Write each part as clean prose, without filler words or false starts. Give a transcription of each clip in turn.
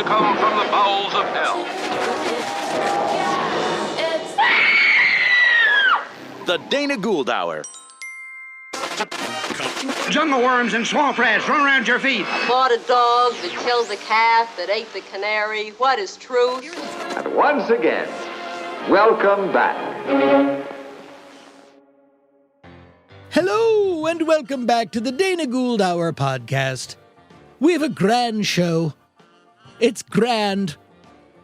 to come from the bowels of hell. The Dana Gould Hour. Jungle worms and swamp rats run around your feet. I bought a dog that killed the calf, that ate the canary. What is truth? And once again, welcome back. Hello, and welcome back to the Dana Gould Hour podcast. We have a grand show. It's grand.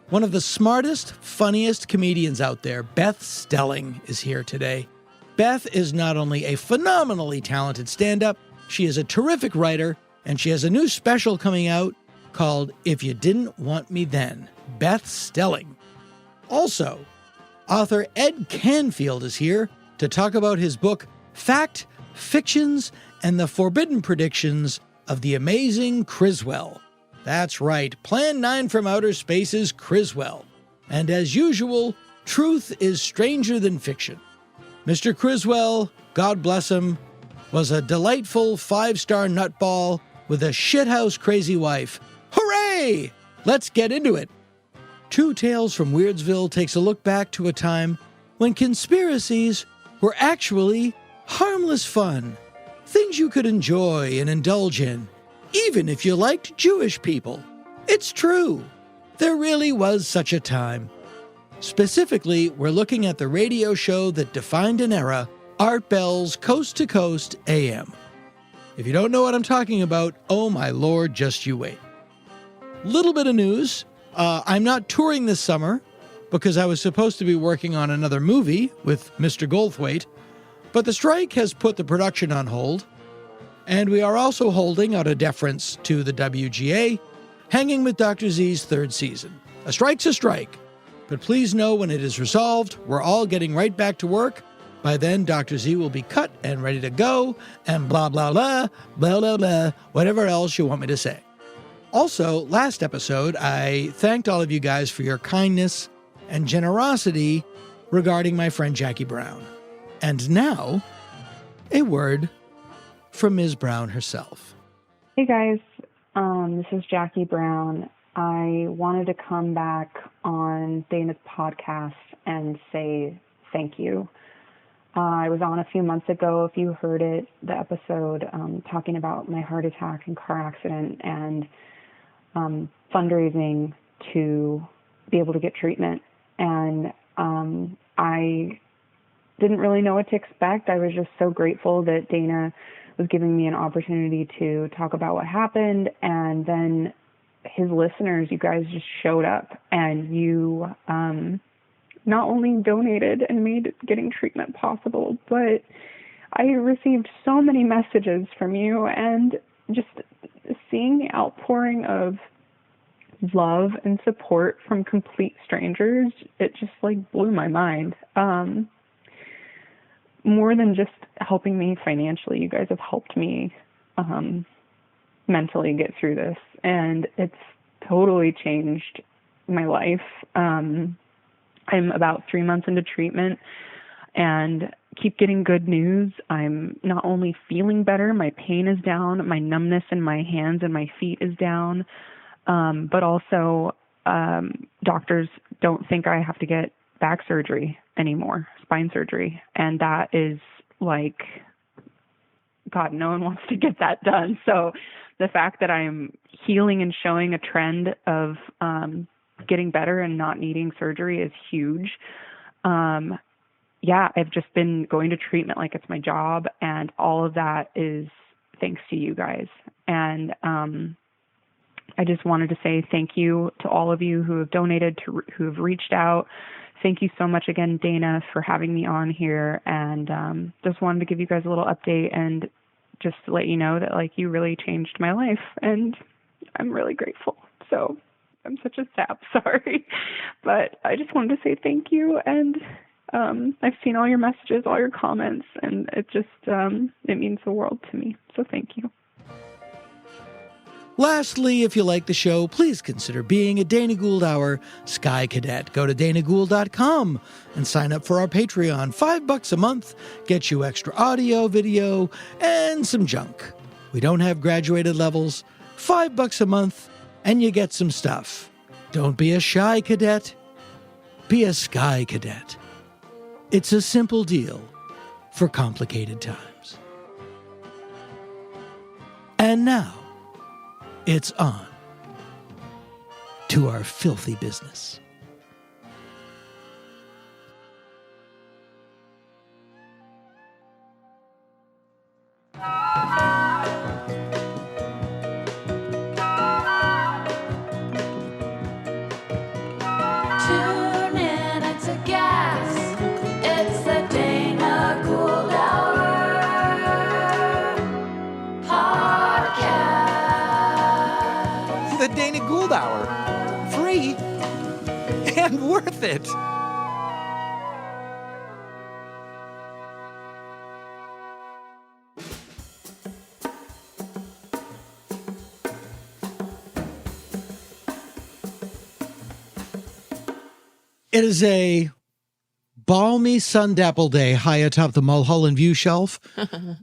One of the smartest, funniest comedians out there, Beth Stelling, is here today. Beth is not only a phenomenally talented stand-up, she is a terrific writer, and she has a new special coming out called If You Didn't Want Me Then, Beth Stelling. Also, author Ed Canfield is here to talk about his book, Fact, Fictions, and the Forbidden Predictions of the Amazing Criswell. That's right, Plan 9 from Outer Space's Criswell. And as usual, truth is stranger than fiction. Mr. Criswell, God bless him, was a delightful 5-star nutball with a shithouse crazy wife. Hooray! Let's get into it. Two Tales from Weirdsville takes a look back to a time when conspiracies were actually harmless fun. Things you could enjoy and indulge in, even if you liked Jewish people. It's true. There really was such a time. Specifically, we're looking at the radio show that defined an era, Art Bell's Coast to Coast AM. If you don't know what I'm talking about, oh my lord, just you wait. Little bit of news. I'm not touring this summer because I was supposed to be working on another movie with Mr. Goldthwait, but the strike has put the production on hold, and we are also holding out of deference to the WGA, Hanging with Dr. Z's third season. A strike's a strike. But please know when it is resolved, we're all getting right back to work. By then, Dr. Z will be cut and ready to go, and blah, blah, blah, blah, blah, blah, whatever else you want me to say. Also, last episode, I thanked all of you guys for your kindness and generosity regarding my friend Jackie Brown. And now, a word from Ms. Brown herself. Hey guys, this is Jackie Brown. I wanted to come back on Dana's podcast and say thank you. I was on a few months ago, if you heard it, the episode talking about my heart attack and car accident and fundraising to be able to get treatment. And I didn't really know what to expect. I was just so grateful that Dana was giving me an opportunity to talk about what happened, and then his listeners, you guys just showed up, and you not only donated and made getting treatment possible, but I received so many messages from you, and just seeing the outpouring of love and support from complete strangers, it just blew my mind. More than just helping me financially, you guys have helped me mentally get through this, and it's totally changed my life. I'm about 3 months into treatment and keep getting good news. I'm not only feeling better, my pain is down, my numbness in my hands and my feet is down, but also doctors don't think I have to get back surgery anymore, spine surgery, and that is God, no one wants to get that done. So the fact that I'm healing and showing a trend of getting better and not needing surgery is huge. I've just been going to treatment like it's my job, and all of that is thanks to you guys. And I just wanted to say thank you to all of you who have donated, who have reached out. Thank you so much again, Dana, for having me on here, and just wanted to give you guys a little update and just to let you know that you really changed my life, and I'm really grateful. So I'm such a sap, sorry, but I just wanted to say thank you, and I've seen all your messages, all your comments, and it just it means the world to me. So thank you. Lastly, if you like the show, please consider being a Dana Gould Hour Sky Cadet. Go to danagould.com and sign up for our Patreon. $5 a month gets you extra audio, video, and some junk. We don't have graduated levels. $5 a month, and you get some stuff. Don't be a shy cadet. Be a sky cadet. It's a simple deal for complicated times. And now, it's on to our filthy business. Tune in, it's a gas. It's the Dana Gould Hour podcast. The Dana Gould Hour. Free and worth it. It is a balmy sundapple day high atop the Mulholland View shelf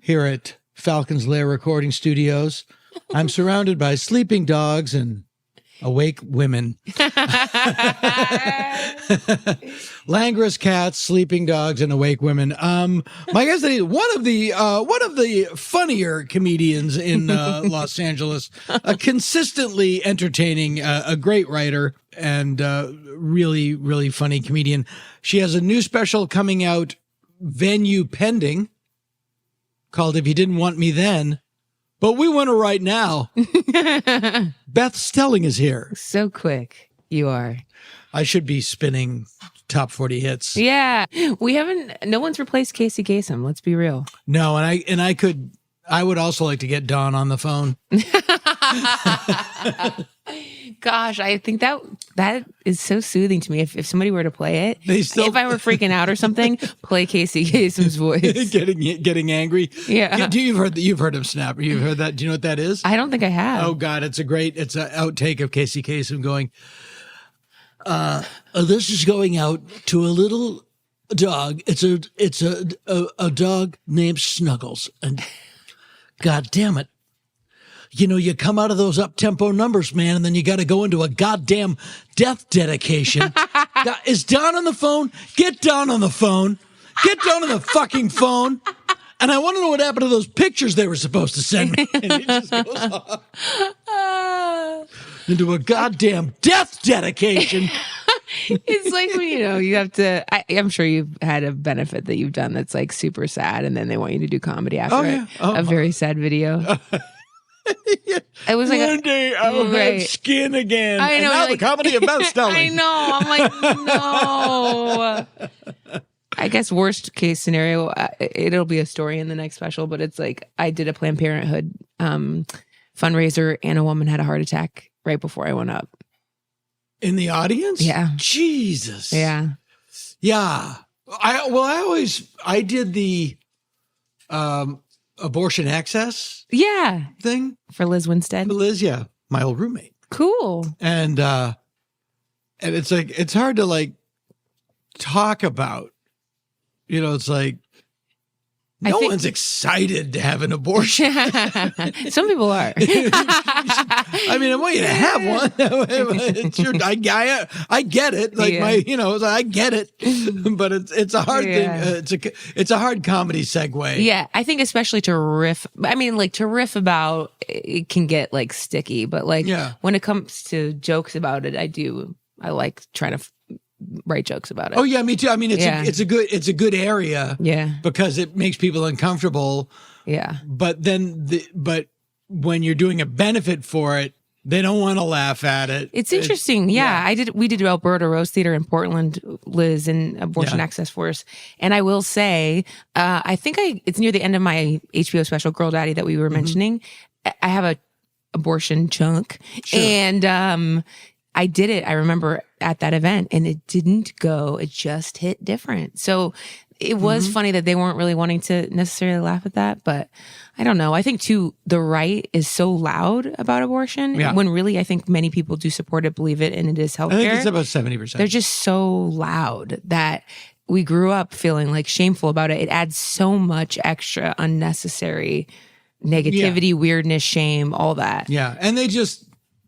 here at Falcon's Lair Recording Studios. I'm surrounded by sleeping dogs and awake women. Languorous cats, sleeping dogs, and awake women. My guest today, one of the funnier comedians in Los Angeles, consistently entertaining, a great writer, and really, really funny comedian. She has a new special coming out, venue pending, called If You Didn't Want Me Then, but we want her right now. Beth Stelling is here. So quick you are. I should be spinning top 40 hits. Yeah. No one's replaced Casey Kasem. Let's be real. No, I would also like to get Dawn on the phone. Gosh, I think that is so soothing to me. If somebody were to play it, if I were freaking out or something, play Casey Kasem's voice. getting angry. Yeah. You've heard of Snapper. You've heard that. Do you know what that is? I don't think I have. Oh God, it's an outtake of Casey Kasem going, this is going out to a little dog. It's a dog named Snuggles. And God damn it. You know, you come out of those up-tempo numbers, man, and then you got to go into a goddamn death dedication. Is Don on the phone? Get Don on the phone. Get Don on the fucking phone. And I want to know what happened to those pictures they were supposed to send me. And he just goes off into a goddamn death dedication. It's like when, you have to, I'm sure you've had a benefit that you've done that's like super sad, and then they want you to do comedy after a very sad video. It was like one day I will have skin again. I know. And now the comedy of Beth Stelling. I know. I'm like, no. I guess worst case scenario, it'll be a story in the next special, but it's like I did a Planned Parenthood fundraiser, and a woman had a heart attack right before I went up. In the audience? Yeah. Jesus. Yeah. Yeah. I did the abortion access thing for Liz Winstead. Liz, yeah, my old roommate. Cool. And it's like it's hard to like talk about. It's like no one's excited to have an abortion. Some people are. I mean, I want you to have one. I get it. Like I get it. But it's a hard thing. It's a hard comedy segue. Yeah, I think especially to riff. I mean, like to riff about it can get like sticky. But like when it comes to jokes about it, I like trying to write jokes about it. Oh yeah, me too. I mean, it's a good area. Yeah, because it makes people uncomfortable. Yeah, but when you're doing a benefit for it, they don't want to laugh at it. It's interesting. We did Alberta Rose Theater in Portland, Liz, and Abortion Access Force. And I will say, I think it's near the end of my HBO special, Girl Daddy, that we were mentioning. I have a abortion chunk, and I did it. I remember at that event, and it didn't go. It just hit different. So it was funny that they weren't really wanting to necessarily laugh at that, but I don't know. I think too, the right is so loud about abortion when really I think many people do support it, believe it, and it is healthcare. I think it's about 70%. They're just so loud that we grew up feeling like shameful about it. It adds so much extra unnecessary negativity, weirdness, shame, all that. Yeah. And they just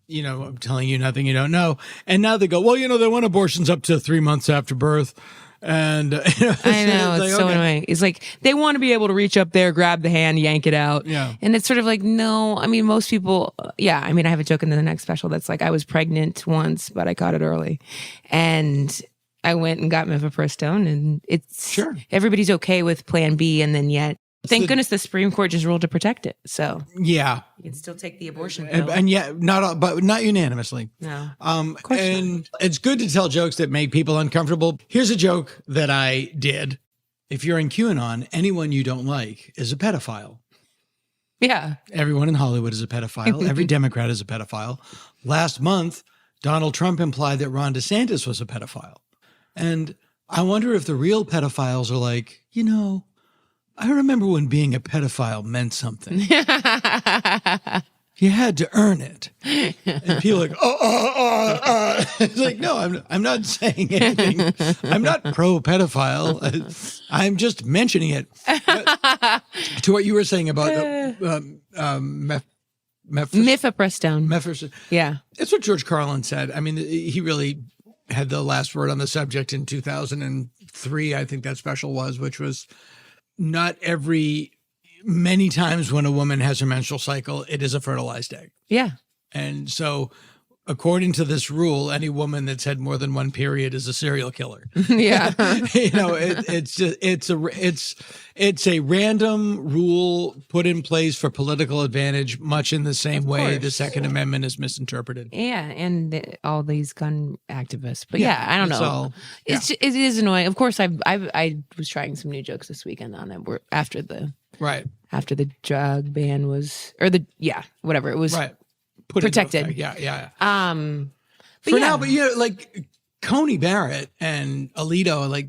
I'm telling you nothing you don't know. And now they go, well, they want abortions up to 3 months after birth. And I know, it's so annoying. It's like they want to be able to reach up there, grab the hand, yank it out. Yeah. And it's sort of like, no, I mean, most people, I mean, I have a joke in the next special that's like, I was pregnant once, but I caught it early. And I went and got mifepristone, and it's everybody's okay with plan B. And then yet, thank goodness the Supreme Court just ruled to protect it. So yeah, you can still take the abortion pill. And but not unanimously. No. And it's good to tell jokes that make people uncomfortable. Here's a joke that I did. If you're in QAnon, anyone you don't like is a pedophile. Yeah. Everyone in Hollywood is a pedophile. Every Democrat is a pedophile. Last month, Donald Trump implied that Ron DeSantis was a pedophile. And I wonder if the real pedophiles are like, I remember when being a pedophile meant something. You had to earn it. And people are like, It's like, no, I'm not saying anything. I'm not pro-pedophile. I'm just mentioning it. But to what you were saying about mifepristone. Yeah. It's what George Carlin said. I mean, he really had the last word on the subject in 2003, I think that special was, which was many times when a woman has her menstrual cycle, it is a fertilized egg. Yeah. And so according to this rule, any woman that's had more than one period is a serial killer. Yeah. It's a random rule put in place for political advantage, much in the same way the Second Amendment is misinterpreted. Yeah, and all these gun activists. But I don't know. It is annoying. Of course, I was trying some new jokes this weekend on it. After the drug ban was, whatever it was. Right. Protected. Yeah. For now, but like Coney Barrett and Alito,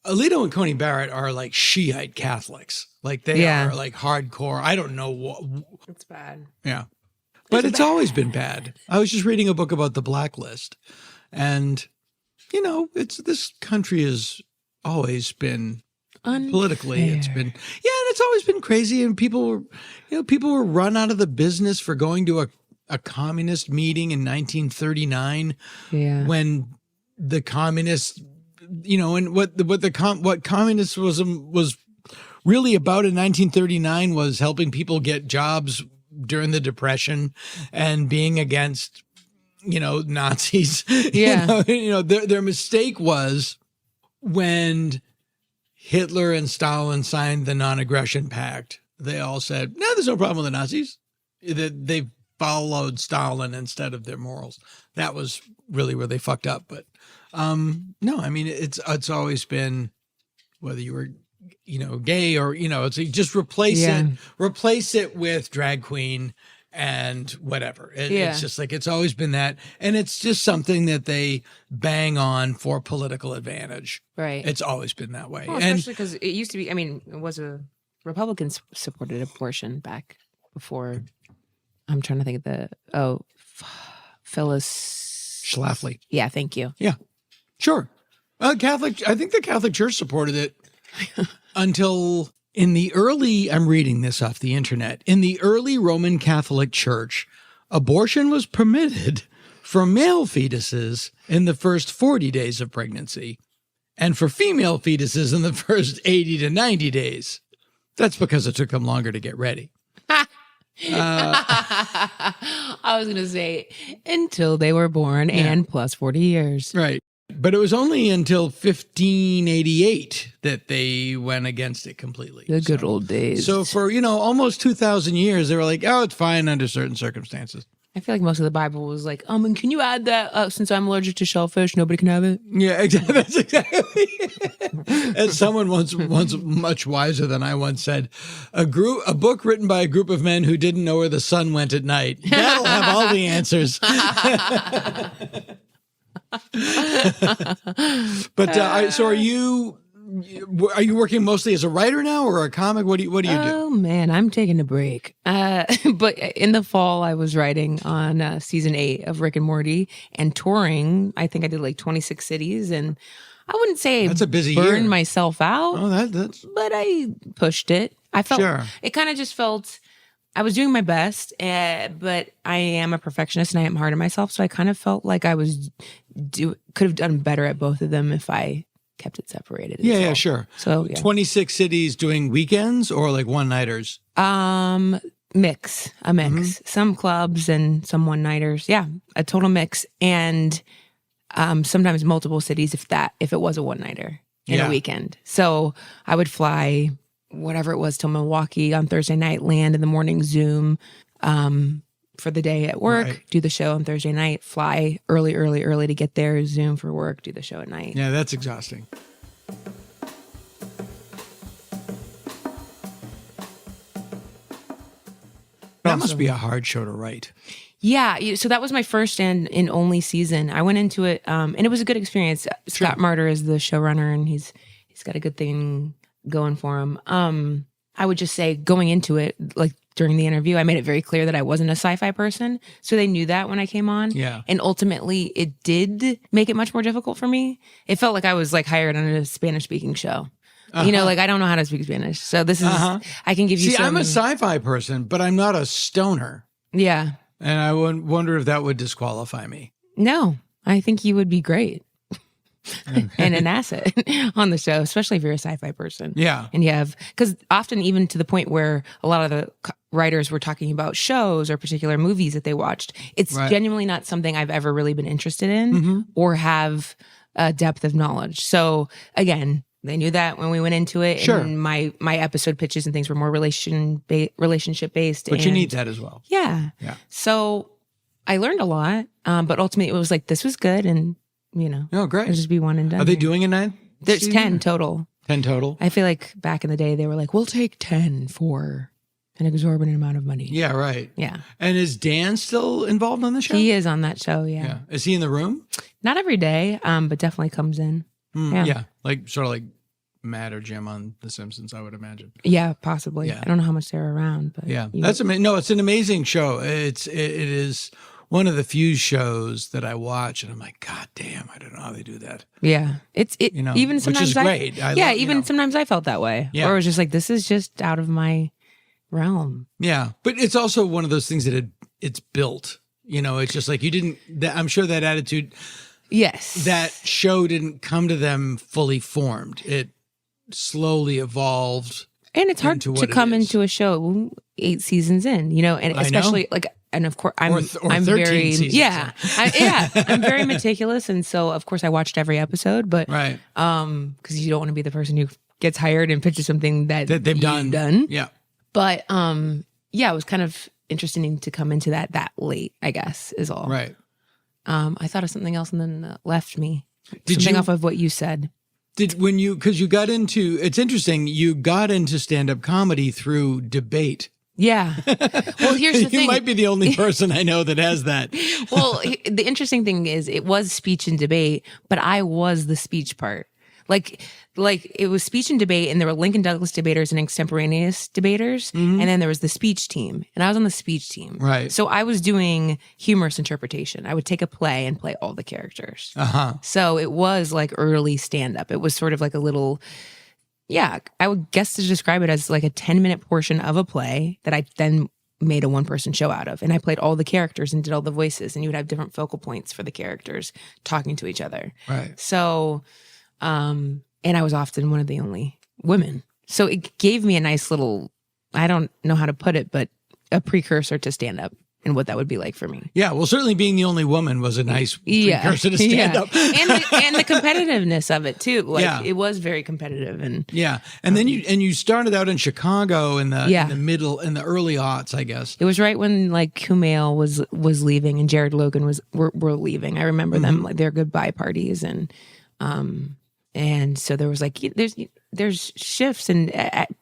Alito and Coney Barrett are like Shiite Catholics. Like they are like hardcore. I don't know what. It's bad. Yeah. But it's always been bad. I was just reading a book about the blacklist, and this country has always been politically, it's been, and it's always been crazy. And people were run out of the business for going to a communist meeting in 1939 when the communists, and what communism was really about in 1939 was helping people get jobs during the Depression and being against, Nazis. Yeah. Their mistake was when Hitler and Stalin signed the non-aggression pact. They all said, no, there's no problem with the Nazis. They followed Stalin instead of their morals. That was really where they fucked up. But no, I mean, it's always been, whether you were, gay or, it's just replace it with drag queen and whatever. It's just like, it's always been that. And it's just something that they bang on for political advantage. Right. It's always been that way. Well, especially because it used to be, I mean, it was Republicans supported abortion back before. I'm trying to think of Phyllis Schlafly. Yeah, thank you. Yeah, sure. I think the Catholic Church supported it until in the early, I'm reading this off the internet, in the early Roman Catholic Church, abortion was permitted for male fetuses in the first 40 days of pregnancy and for female fetuses in the first 80 to 90 days. That's because it took them longer to get ready. I was going to say until they were born and plus 40 years. Right. But it was only until 1588 that they went against it completely. The good old days. So for, almost 2,000 years, they were like, oh, it's fine under certain circumstances. I feel like most of the Bible was like, and can you add that since I'm allergic to shellfish, nobody can have it? Yeah, exactly. That's exactly. As someone once much wiser than I once said, a book written by a group of men who didn't know where the sun went at night. That'll have all the answers. But so are you working mostly as a writer now or a comic? What do you do? Oh man, I'm taking a break. But in the fall, I was writing on season 8 of Rick and Morty and touring. I think I did like 26 cities, and I wouldn't say that's a busy burned year. Myself out. Oh, that's. But I pushed it. I felt sure. It kind of just felt I was doing my best, but I am a perfectionist and I am hard on myself. So I kind of felt like I was could have done better at both of them if I kept it separated. Yeah, sure. So yeah. 26 cities doing weekends or like one-nighters? A mix. Some clubs and some one-nighters. Yeah, a total mix. And sometimes multiple cities if it was a one-nighter in a weekend. So I would fly whatever it was till Milwaukee on Thursday night, land in the morning, Zoom for the day at work, do the show on Thursday night, fly early to get there, Zoom for work, do the show at night. Yeah, that's exhausting. That must be a hard show to write. Yeah, so that was my first and only season. I went into it, and it was a good experience. Scott Martyr is the showrunner, and he's got a good thing going for him. I would just say going into it, like during the interview, I made it very clear that I wasn't a sci-fi person. So they knew that when I came on. Yeah. And ultimately it did make it much more difficult for me. It felt like I was like hired on a Spanish speaking show. You know, like I don't know how to speak Spanish. So this is, I can give you I'm a sci-fi person, but I'm not a stoner. Yeah. And I would wonder if that would disqualify me. No, I think you would be great. And an asset on the show, especially if you're a sci-fi person. Yeah. And you have, because often even to the point where a lot of the writers were talking about shows or particular movies that they watched, it's genuinely not something I've ever really been interested in or have a depth of knowledge. So again, they knew that when we went into it. Sure. And my episode pitches and things were more relationship based. But you need that as well. Yeah. Yeah. So I learned a lot, but ultimately it was like, this was good. And you know, great. It'll just be one and done. Are they doing a 9? There's season? 10 total. 10 total? I feel like back in the day, they were like, we'll take 10 for an exorbitant amount of money. Yeah, right. Yeah. And is Dan still involved on the show? He is on that show, yeah. Is he in the room? Not every day, but definitely comes in. Yeah. Like sort of like Matt or Jim on The Simpsons, I would imagine. Yeah, possibly. Yeah. I don't know how much they're around, but that's amazing. No, it's an amazing show. It is one of the few shows that I watch, and I'm like, God damn, I don't know how they do that. Yeah, even sometimes which is great. Sometimes I felt that way. Yeah. Or it was just like, this is just out of my realm. Yeah, but it's also one of those things that it's built. You know, it's just like I'm sure that attitude. Yes, that show didn't come to them fully formed. It slowly evolved. And it's hard to come into a show 8 seasons in, you know, and especially and of course I'm very I'm very meticulous, and so of course I watched every episode, but because you don't want to be the person who gets hired and pitches something that they've done. Yeah, but it was kind of interesting to come into that late, I guess, is all. Right. I thought of something else and then left me. Something off of what you said. Because you got into, it's interesting, you got into stand-up comedy through debate. Yeah. Well, here's the thing. You might be the only person I know that has that. Well, the interesting thing is it was speech and debate, but I was the speech part. Like it was speech and debate, and there were Lincoln Douglas debaters and extemporaneous debaters, and then there was the speech team, and I was on the speech team. Right. So I was doing humorous interpretation. I would take a play and play all the characters. So it was like early stand-up. It was sort of like a little, I would guess to describe it as like a 10-minute portion of a play that I then made a one-person show out of. And I played all the characters and did all the voices, and you would have different focal points for the characters talking to each other. Right. So... and I was often one of the only women. So it gave me a nice little, I don't know how to put it, but a precursor to stand up and what that would be like for me. Yeah. Well, certainly being the only woman was a nice precursor to stand up. and the competitiveness of it too. Like it was very competitive and And then you started out in Chicago in the middle, in the early aughts, I guess. It was right when like Kumail was leaving and Jared Logan were leaving. I remember them, like their goodbye parties and so there was like, there's shifts and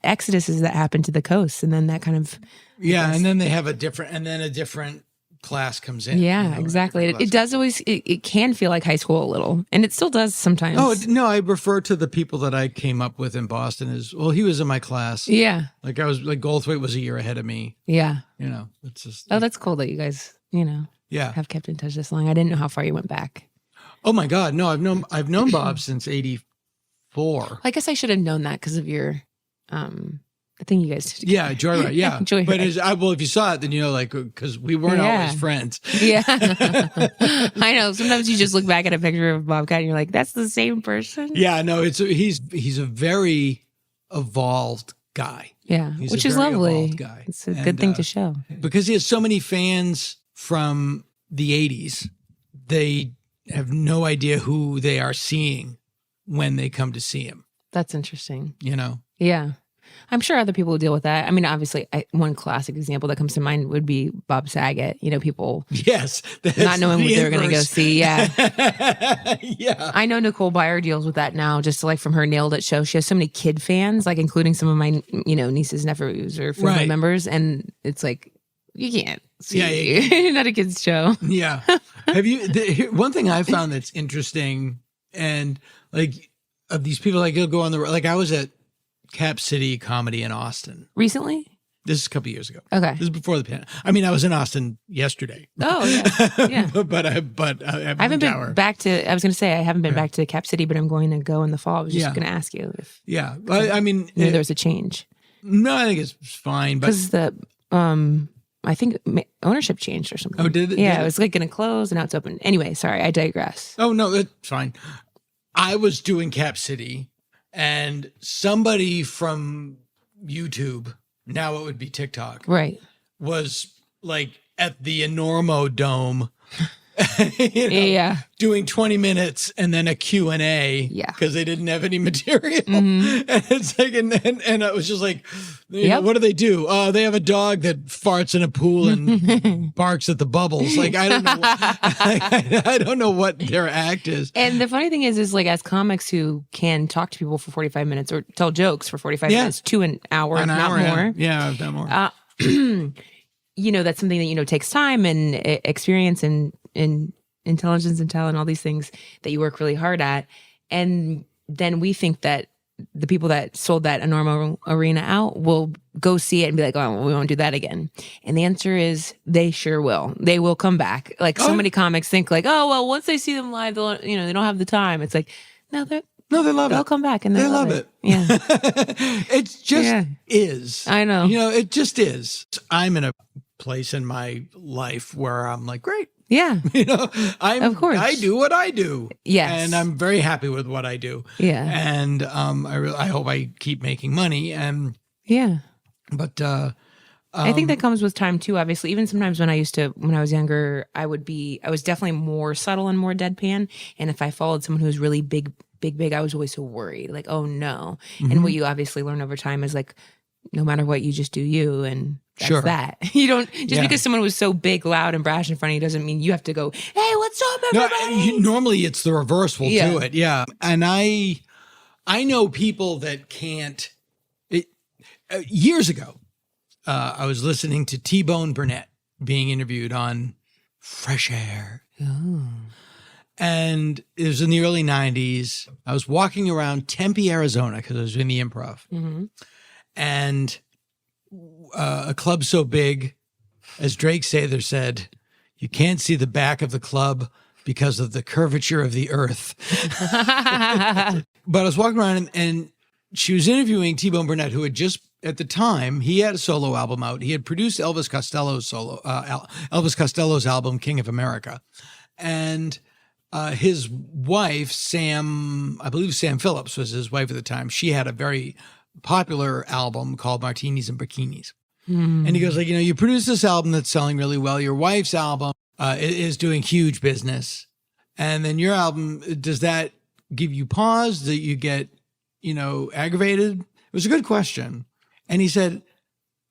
exoduses that happen to the coast. And then that kind of. Yeah. And then they have a different class comes in. Yeah, exactly. It does always, it can feel like high school a little. And it still does sometimes. Oh, no, I refer to the people that I came up with in Boston as, well, he was in my class. Yeah. Like I was, like Goldthwait was a year ahead of me. Yeah. You know, it's just. Oh, that's cool that you guys, have kept in touch this long. I didn't know how far you went back. Oh my God. No, I've known Bob since 84. I guess I should have known that because of your The thing you guys did. Yeah, Joyride. Yeah. Joyride. But if you saw it, then you know, like, because we weren't always friends. Yeah. I know. Sometimes you just look back at a picture of Bobcat and you're like, that's the same person. Yeah, no, he's a very evolved guy. Yeah, He's which a is very lovely. evolved guy. It's a good thing to show. Because he has so many fans from the 80s, they have no idea who they are seeing when they come to see him. That's interesting. You know? Yeah. I'm sure other people will deal with that. I mean, obviously, one classic example that comes to mind would be Bob Saget. You know, people not knowing what they were going to go see. Yeah. Yeah. I know Nicole Byer deals with that now, just like from her Nailed It show. She has so many kid fans, like including some of my, nieces, nephews, or family members. And it's like, you can't see. Yeah, You're not a kid's show. Yeah. Have you, one thing I found that's interesting, and like, of these people, like, you'll go on the road. Like, I was at Cap City Comedy in Austin. Recently? This is a couple years ago. Okay. This is before the pandemic. I mean, I was in Austin yesterday. Oh, yeah. Yeah. but I haven't been back to, I was going to say, I haven't been back to Cap City, but I'm going to go in the fall. I was just going to ask you if. Yeah. I mean. Maybe there was a change. No, I think it's fine. Because I think ownership changed or something. Oh, did it? Yeah, it was like going to close and now it's open. Anyway, sorry, I digress. Oh, no, that's fine. I was doing Cap City, and somebody from YouTube, now it would be TikTok, right, was like at the Enormo Dome, doing 20 minutes and then a Q&A, because they didn't have any material. And it's like, and I was just like, what do they do? They have a dog that farts in a pool and barks at the bubbles. Like, I don't know. I don't know what their act is. And the funny thing is like, as comics who can talk to people for 45 minutes or tell jokes for 45 minutes to an hour, not more. Yeah, not more. That's something that, takes time and experience and intelligence and talent, all these things that you work really hard at. And then we think that the people that sold that Enormo arena out will go see it and be like, oh, we won't do that again. And the answer is they sure will. They will come back. Like so many comics think like, oh, well, once they see them live, they'll, they don't have the time. It's like, no, they love it. They'll come back and they love it. Yeah. It just is. I know. It just is. I'm in a place in my life where I'm like, great. Yeah. Of course. I do what I do. Yes. And I'm very happy with what I do. Yeah. And I hope I keep making money. And yeah. But I think that comes with time too, obviously. Even sometimes when I was younger, I was definitely more subtle and more deadpan. And if I followed someone who was really big, I was always so worried. Like, oh no. And what you obviously learn over time is like, no matter what, you just do you, and that's that. You don't because someone was so big, loud, and brash in front of you doesn't mean you have to go, hey, what's up, everybody? No, normally it's the reverse will do it. Yeah. And I know people that can't. Years ago, I was listening to T-Bone Burnett being interviewed on Fresh Air. Oh. And it was in the early 90s. I was walking around Tempe, Arizona, because I was in the Improv. Mm-hmm. And a club so big, as Drake Sather said, you can't see the back of the club because of the curvature of the earth. But I was walking around and she was interviewing T-Bone Burnett, who had just, at the time, he had a solo album out. He had produced Elvis Costello's album, King of America. And his wife, I believe Sam Phillips was his wife at the time. She had a very popular album called Martinis and Bikinis. And he goes like, you produce this album that's selling really well. Your wife's album is doing huge business. And then your album, does that give you pause? Do you get, aggravated? It was a good question. And he said,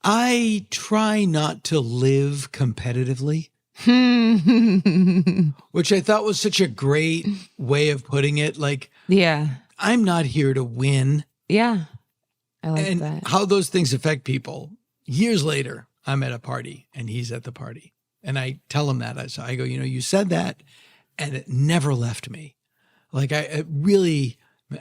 I try not to live competitively. Which I thought was such a great way of putting it. Like, I'm not here to win. Yeah. I like that. And how those things affect people. Years later, I'm at a party and he's at the party. And I tell him that. I go, you said that and it never left me. Like it really,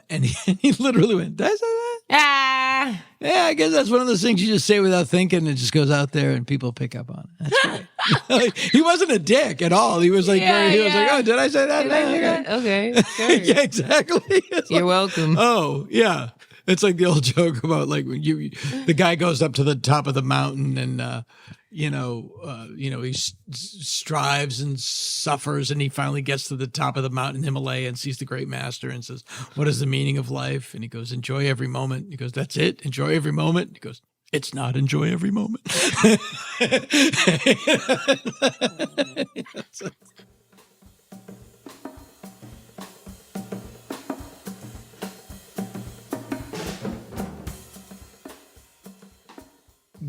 and he literally went, did I say that? Yeah, I guess that's one of those things you just say without thinking. It just goes out there and people pick up on it. That's great. Like, he wasn't a dick at all. He was like, was like, oh, did I say that? Okay. Sure. Yeah, exactly. You're welcome. Oh, yeah. It's like the old joke about like when the guy goes up to the top of the mountain and he strives and suffers, and he finally gets to the top of the mountain Himalaya and sees the great master and says, "What is the meaning of life?" And he goes, "Enjoy every moment." He goes, "That's it? Enjoy every moment?" He goes, "It's not enjoy every moment."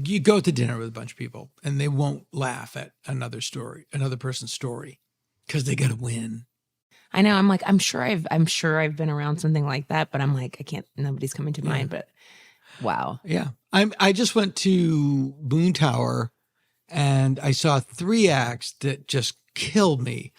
You go to dinner with a bunch of people and they won't laugh at another person's story, because they got to win. I know. I'm like, I'm sure I've been around something like that, but I'm like, I can't. Nobody's coming to mind. But wow. Yeah, I just went to Boone Tower and I saw 3 acts that just killed me.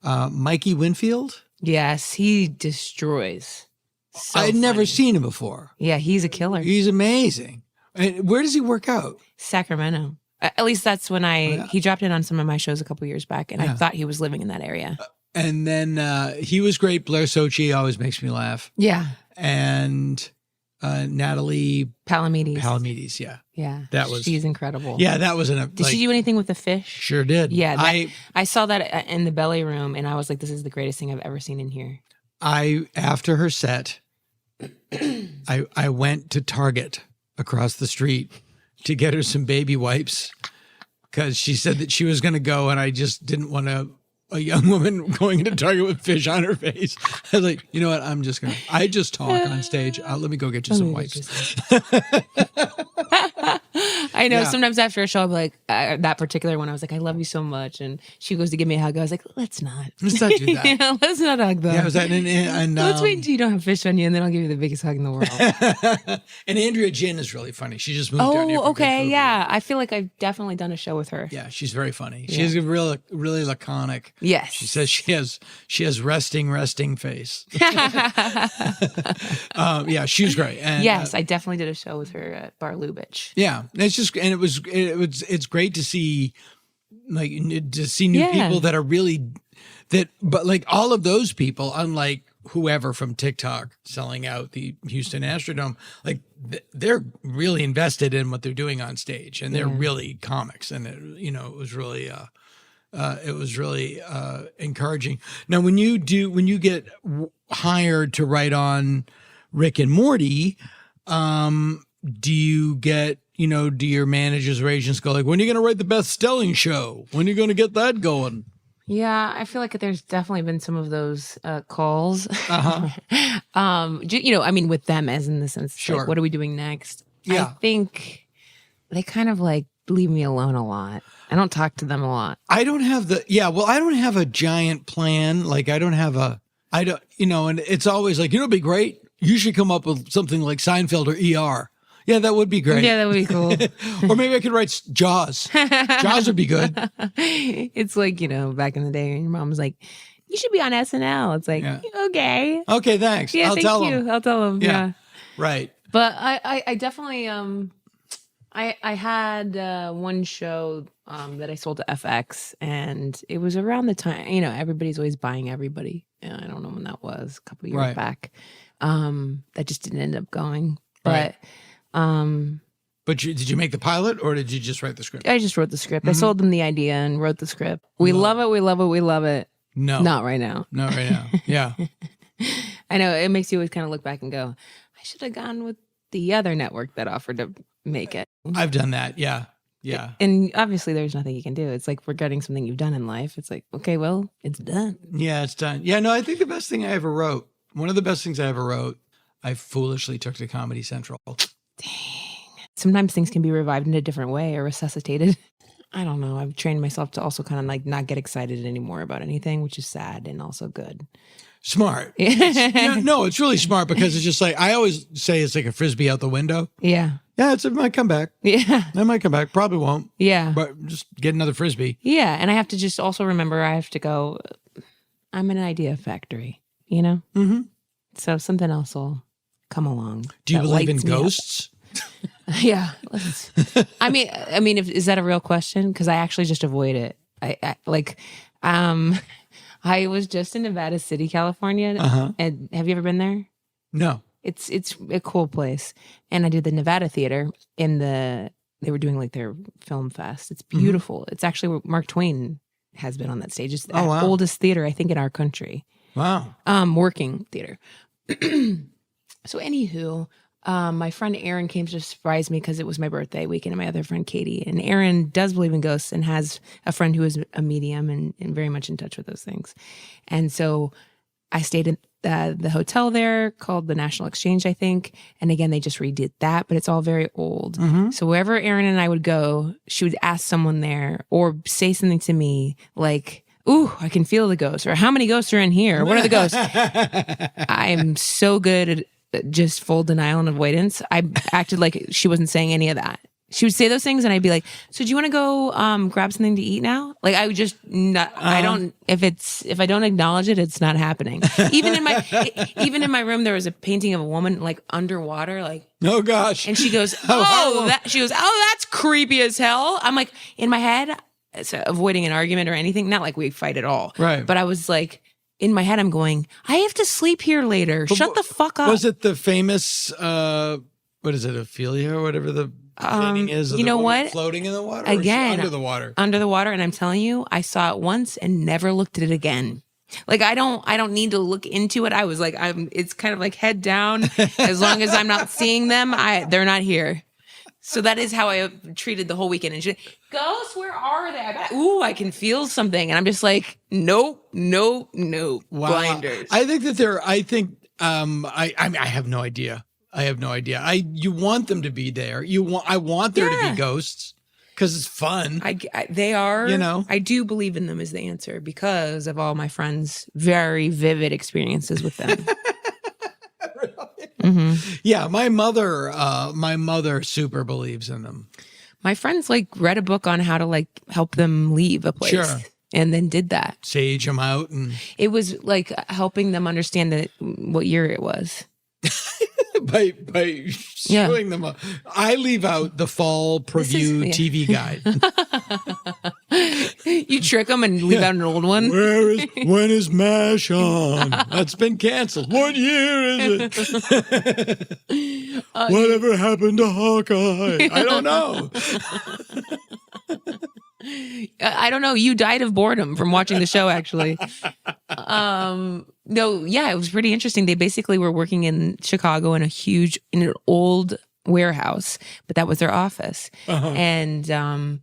Mikey Winfield. Yes, he destroys. So I'd never funny. seen him before. Yeah, he's a killer. He's amazing. And where does he work out? Sacramento. At least that's when he dropped in on some of my shows a couple years back, and I thought he was living in that area. And then he was great. Blair Sochi always makes me laugh. Yeah. And Natalie Palamides. Yeah. Yeah. She's incredible. Yeah, that was Did she do anything with the fish? Sure did. Yeah. I saw that in the belly room, and I was like, this is the greatest thing I've ever seen in here. After her set, I went to Target across the street to get her some baby wipes, because she said that she was going to go, and I just didn't want a young woman going into Target with fish on her face. I was like, you know what? I just talk on stage. Let me go get you some wipes. I know. Yeah. Sometimes after a show, I'm like, that particular one, I was like, I love you so much. And she goes to give me a hug. I was like, let's not do that. Yeah, let's not hug them. Yeah, was that let's wait until you don't have fish on you, and then I'll give you the biggest hug in the world. And Andrea Jin is really funny. She just moved down here. Oh, okay. Yeah. I feel like I've definitely done a show with her. Yeah, she's very funny. She has a really laconic. Yes. She says she has resting face. Yeah, she's great. And, yes, I definitely did a show with her at Bar Lubitsch. Yeah, it's great to see new people that are really but like all of those people, unlike whoever from TikTok selling out the Houston Astrodome, like they're really invested in what they're doing on stage, and they're really comics, and it was really encouraging. Now, when you get hired to write on Rick and Morty, do you get, do your managers or agents go like, when are you going to write the Beth Stelling show? When are you going to get that going? Yeah, I feel like there's definitely been some of those calls. I mean, with them, as in the sense, sure. Like, what are we doing next? Yeah. I think they kind of like leave me alone a lot. I don't talk to them a lot. I don't have a giant plan. Like and it's always like, it'd be great. You should come up with something like Seinfeld or ER. Yeah, that would be great. Yeah, that would be cool. Or maybe I could write Jaws. Jaws would be good. It's like, back in the day, your mom was like, you should be on SNL. It's like, okay. Okay, thanks. Yeah, I'll tell them. Yeah. Right. But I definitely, I had one show that I sold to FX, and it was around the time, everybody's always buying everybody. And I don't know when that was, a couple of years back. That just didn't end up going. But did you make the pilot, or did you just write the script? I just wrote the script. I sold them the idea and wrote the script. We love it. We love it. We love it. No, not right now. Not right now. Yeah. I know it makes you always kind of look back and go, I should have gone with the other network that offered to make it. I've done that. Yeah. Yeah. And obviously there's nothing you can do. It's like forgetting something you've done in life. It's like, okay, well, it's done. Yeah, it's done. Yeah, no, I think the best thing I ever wrote, one of the best things I ever wrote, I foolishly took to Comedy Central. Dang. Sometimes things can be revived in a different way or resuscitated. I don't know. I've trained myself to also kind of like not get excited anymore about anything, which is sad and also good. Smart. No, it's really smart, because it's just like, I always say it's like a Frisbee out the window. Yeah. Yeah, it might come back. Yeah. It might come back. Probably won't. Yeah. But just get another Frisbee. Yeah. And I have to just also remember I have to go, I'm an idea factory, Mm-hmm. So something else will come along. Do you believe in ghosts? Yeah. I mean, is that a real question? Because I actually just avoid it. I was just in Nevada City, California. And have you ever been there? No. It's a cool place. And I did the Nevada Theater they were doing like their film fest. It's beautiful. It's actually where Mark Twain has been on that stage. It's the oldest theater, I think, in our country. Wow. Working theater. So anywho, my friend Aaron came to surprise me because it was my birthday weekend, and my other friend Katie. And Aaron does believe in ghosts and has a friend who is a medium and very much in touch with those things. And so I stayed at the hotel there called the National Exchange, I think. And again, they just redid that, but it's all very old. So wherever Aaron and I would go, she would ask someone there or say something to me like, "Ooh, I can feel the ghosts," or "How many ghosts are in here? What are the ghosts?" I'm so good at just full denial and avoidance. I acted like she wasn't saying any of that. She would say those things and I'd be like, "So do you want to go grab something to eat now?" Like I would just not, I don't, if I don't acknowledge it, it's not happening. Even in my room, there was a painting of a woman like underwater, like, oh gosh. And she goes, that's creepy as hell. I'm like, in my head, avoiding an argument or anything, not like we fight at all. Right. But I was like, in my head, I'm going, I have to sleep here later. Shut the fuck up. Was it the famous, what is it, Ophelia or whatever the painting is? You know what? Floating in the water? Again. Under the water. Under the water. And I'm telling you, I saw it once and never looked at it again. Like, I don't need to look into it. I was like, it's kind of like head down. As long as I'm not seeing them, they're not here. So that is how I treated the whole weekend. And she's like, "Ghosts, where are they? I can feel something." And I'm just like, nope. Wow. Blinders. I think that I have no idea. You want them to be there. I want there to be ghosts because it's fun. They are. You know? I do believe in them as the answer because of all my friends' very vivid experiences with them. Yeah, my mother super believes in them. My friends like read a book on how to like help them leave a place. Sure. And then did that. Sage them out. And it was like helping them understand what year it was. by showing them. I leave out the fall preview TV guide. You trick them and leave out an old one. When is MASH on? That's been canceled. What year is it? Whatever happened to Hawkeye? I don't know. I don't know. You died of boredom from watching the show, actually. No, yeah, it was pretty interesting. They basically were working in Chicago in an old warehouse, but that was their office. And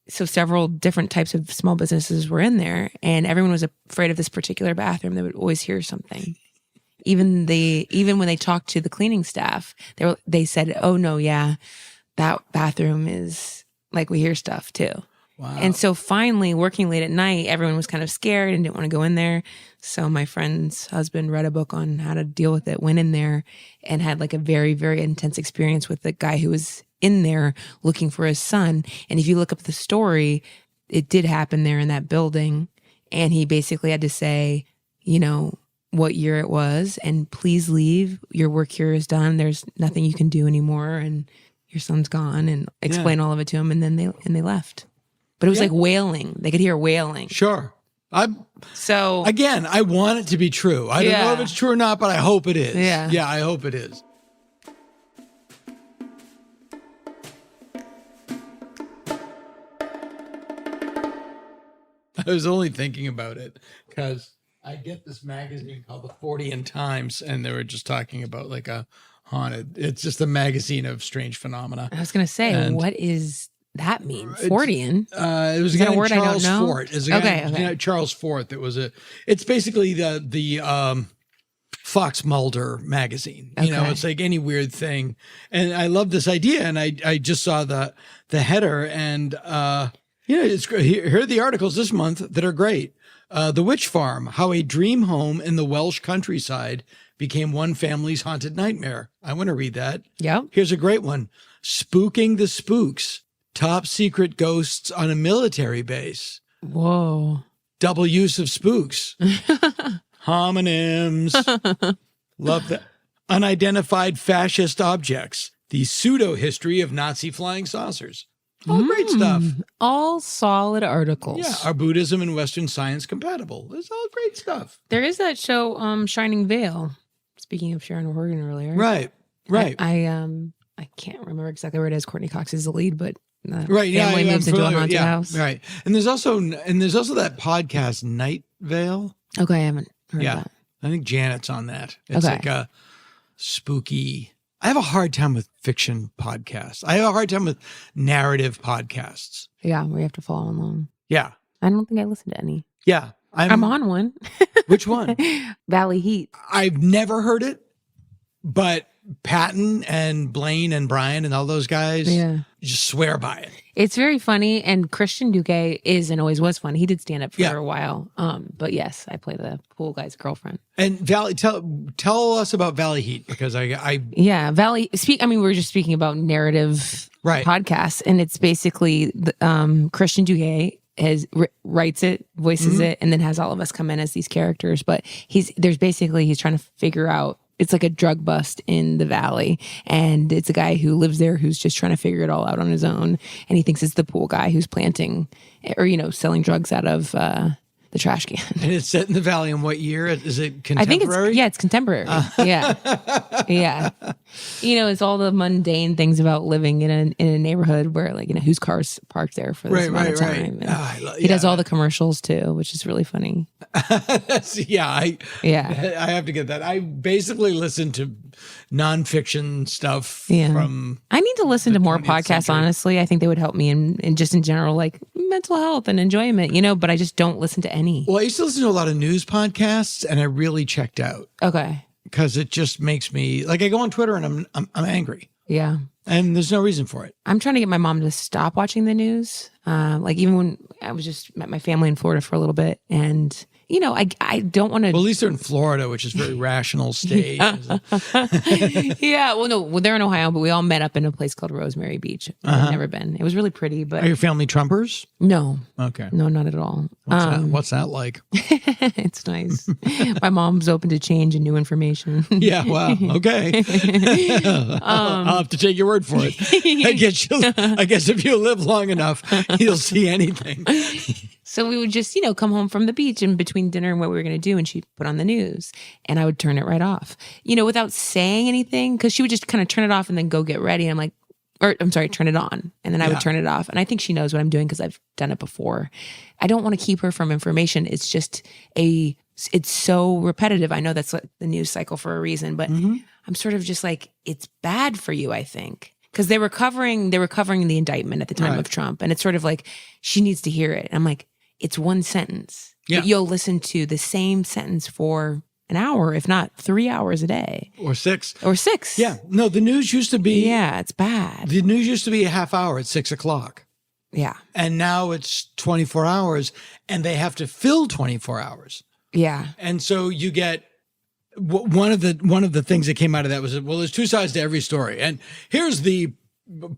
so several different types of small businesses were in there, and everyone was afraid of this particular bathroom. They would always hear something. Even when they talked to the cleaning staff, they said, "Oh no, yeah, that bathroom is like we hear stuff too." Wow. And so finally, working late at night, everyone was kind of scared and didn't want to go in there. So my friend's husband read a book on how to deal with it, went in there, and had like a very, very intense experience with the guy who was in there looking for his son. And if you look up the story, it did happen there in that building. And he basically had to say, you know, what year it was, and please leave. Your work here is done. There's nothing you can do anymore, and your son's gone, and explain all of it to him. And then they left. But it was like wailing. They could hear wailing. Sure. I want it to be true. I don't know if it's true or not, but I hope it is. Yeah, I hope it is. I was only thinking about it because I get this magazine called the 40 Times, and they were just talking about like a haunted. It's just a magazine of strange phenomena. I was going to say, what is that mean? Fortean? It was a word Charles I don't know. Fort. Okay. Charles Fort. It's basically the Fox Mulder magazine. You know, it's like any weird thing. And I love this idea. And I just saw the header, and it's great. Here are the articles this month that are great. The Witch Farm: How a Dream Home in the Welsh Countryside Became One Family's Haunted Nightmare. I want to read that. Yeah. Here's a great one. Spooking the Spooks: Top Secret Ghosts on a Military Base. Whoa. Double use of spooks. Homonyms. Love that. Unidentified fascist objects. The pseudo-history of Nazi flying saucers. All great stuff. All solid articles. Yeah. Are Buddhism and Western science compatible? It's all great stuff. There is that show, Shining Veil. It's speaking of Sharon Horgan earlier. Right. I can't remember exactly where it is. Courtney Cox is the lead, but right, family moves into a haunted house. Right. And there's also that podcast Night Vale. Okay, I haven't heard of that. I think Janet's on that. It's like a spooky. I have a hard time with fiction podcasts. I have a hard time with narrative podcasts. Yeah, we have to follow along. Yeah. I don't think I listen to any. Yeah. I'm on one. Which one? Valley Heat. I've never heard it, but Patton and Blaine and Brian and all those guys just swear by it. It's very funny, and Christian Duque is and always was fun. He did stand up for a while. But yes, I play the pool guy's girlfriend. And Valley, tell us about Valley Heat, because Valley we were just speaking about narrative podcasts, and it's basically Christian Duque writes it, voices it, and then has all of us come in as these characters. But he's trying to figure out. It's like a drug bust in the valley, and it's a guy who lives there who's just trying to figure it all out on his own. And he thinks it's the pool guy who's planting or selling drugs out of the trash can. And it's set in the valley. In what year? Is it contemporary? I think it's contemporary. Yeah. It's all the mundane things about living in a neighborhood where whose car's parked there for this amount of time. Right. He does all the commercials too, which is really funny. I have to get that. I basically listen to nonfiction stuff from. I need to listen to more podcasts. Century. Honestly, I think they would help me in just in general, like mental health and enjoyment. But I just don't listen to any. Well, I used to listen to a lot of news podcasts, and I really checked out. Okay. Because it just makes me I go on Twitter and I'm angry. Yeah. And there's no reason for it. I'm trying to get my mom to stop watching the news. Even when I was just met my family in Florida for a little bit, and I don't want to. Well, at least they're in Florida, which is a very rational state. Yeah. Well, no, they're in Ohio, but we all met up in a place called Rosemary Beach. I've never been. It was really pretty, but. Are your family Trumpers? No. Okay. No, not at all. What's that like? It's nice. My mom's open to change and new information. Yeah. Wow. Okay. I'll have to take your word for it. I guess if you live long enough, you'll see anything. So we would just, come home from the beach in between dinner and what we were going to do. And she'd put on the news and I would turn it right off, without saying anything. Cause she would just kind of turn it off and then go get ready. And turn it on. And then I would turn it off. And I think she knows what I'm doing because I've done it before. I don't want to keep her from information. It's just it's so repetitive. I know that's the news cycle for a reason, but I'm sort of just like, it's bad for you, I think. Because they were covering the indictment at the time of Trump. And it's sort of like, she needs to hear it. I'm like, it's one sentence. Yeah. But you'll listen to the same sentence for an hour, if not 3 hours a day. Or 6. Yeah. No, the news used to be. Yeah, it's bad. The news used to be a half hour at 6:00. Yeah. And now it's 24 hours and they have to fill 24 hours. Yeah. And so you get one of the things that came out of that was, well, there's two sides to every story. And here's the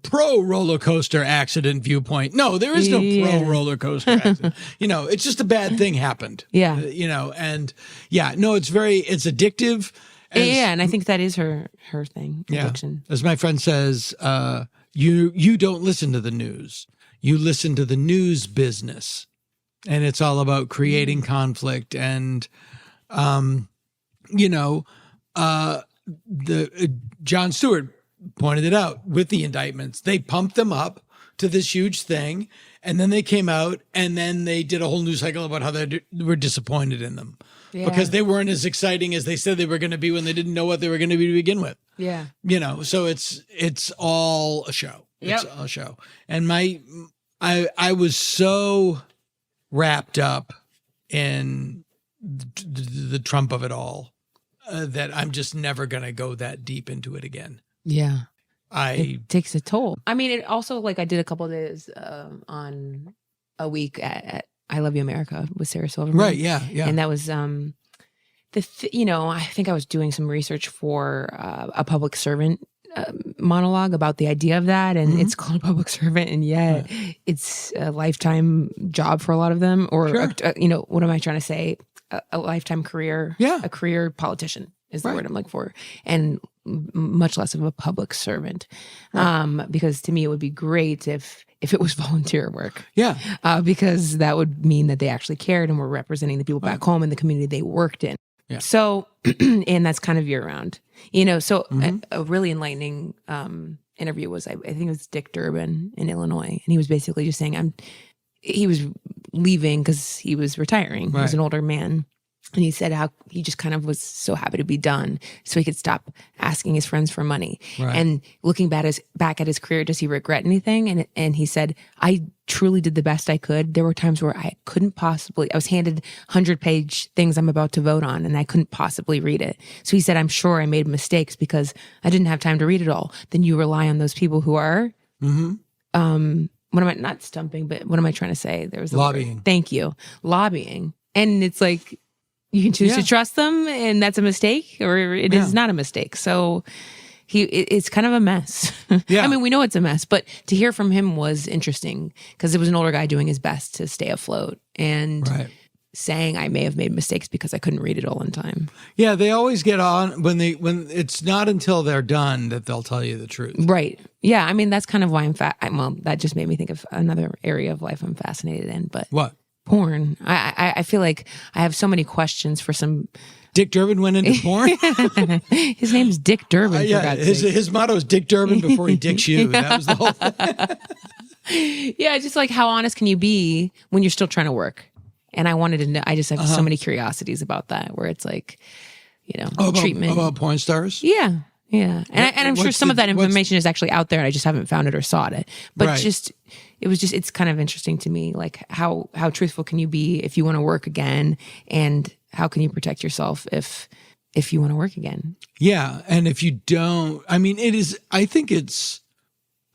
pro roller coaster accident viewpoint. No, there is no pro roller coaster accident. It's just a bad thing happened. Yeah. It's addictive. And I think that is her thing. Addiction. As my friend says, you don't listen to the news. You listen to the news business. And it's all about creating conflict and Jon Stewart pointed it out with the indictments. They pumped them up to this huge thing, and then they came out, and then they did a whole news cycle about how they were disappointed in them because they weren't as exciting as they said they were going to be when they didn't know what they were going to be to begin with. Yeah, so it's all a show. Yep. It's all a show. And I was so wrapped up in the Trump of it all that I'm just never going to go that deep into it again. Yeah. It takes a toll. I mean, it also, I did a couple of days on a week at I Love You America with Sarah Silverman. Right, yeah. And that was, I think I was doing some research for a public servant monologue about the idea of that. And it's called a public servant. And yet it's a lifetime job for a lot of them. Or, what am I trying to say? A lifetime career. Yeah. A career politician is the word I'm looking for. And much less of a public servant. Because to me, it would be great if it was volunteer work. Yeah. Because that would mean that they actually cared and were representing the people back home in the community they worked in. So, and that's kind of year round, so a really enlightening interview was, I think it was Dick Durbin in Illinois. And he was basically just saying, he was leaving because he was retiring. He was an older man. And he said how he just kind of was so happy to be done so he could stop asking his friends for money. Right. And looking back at his career, does he regret anything? And he said, I truly did the best I could. There were times where I was handed 100-page things I'm about to vote on, and I couldn't possibly read it. So he said, I'm sure I made mistakes because I didn't have time to read it all. Then you rely on those people who are, what am I, not stumping, but what am I trying to say? There was lobbying. Thank you. Lobbying. And it's like, you can choose to trust them, and that's a mistake, or it is not a mistake. So it's kind of a mess. Yeah. I mean, we know it's a mess, but to hear from him was interesting because it was an older guy doing his best to stay afloat and saying I may have made mistakes because I couldn't read it all in time. Yeah, they always get on when it's not until they're done that they'll tell you the truth. Right. Yeah. I mean, that's kind of why well, that just made me think of another area of life I'm fascinated in. But what? Porn. I feel like I have so many questions for some. Dick Durbin went into porn? His name's Dick Durbin. Yeah, his motto is Dick Durbin before he dicks you. That was the whole thing. Yeah, just like how honest can you be when you're still trying to work? And I wanted to know, I just have so many curiosities about that, where it's like, treatment. About porn stars? Yeah. Yeah. And I'm sure some of that information is actually out there and I just haven't found it or sought it. But it's kind of interesting to me, like how truthful can you be if you want to work again, and how can you protect yourself if you want to work again? Yeah. And if you don't, I mean,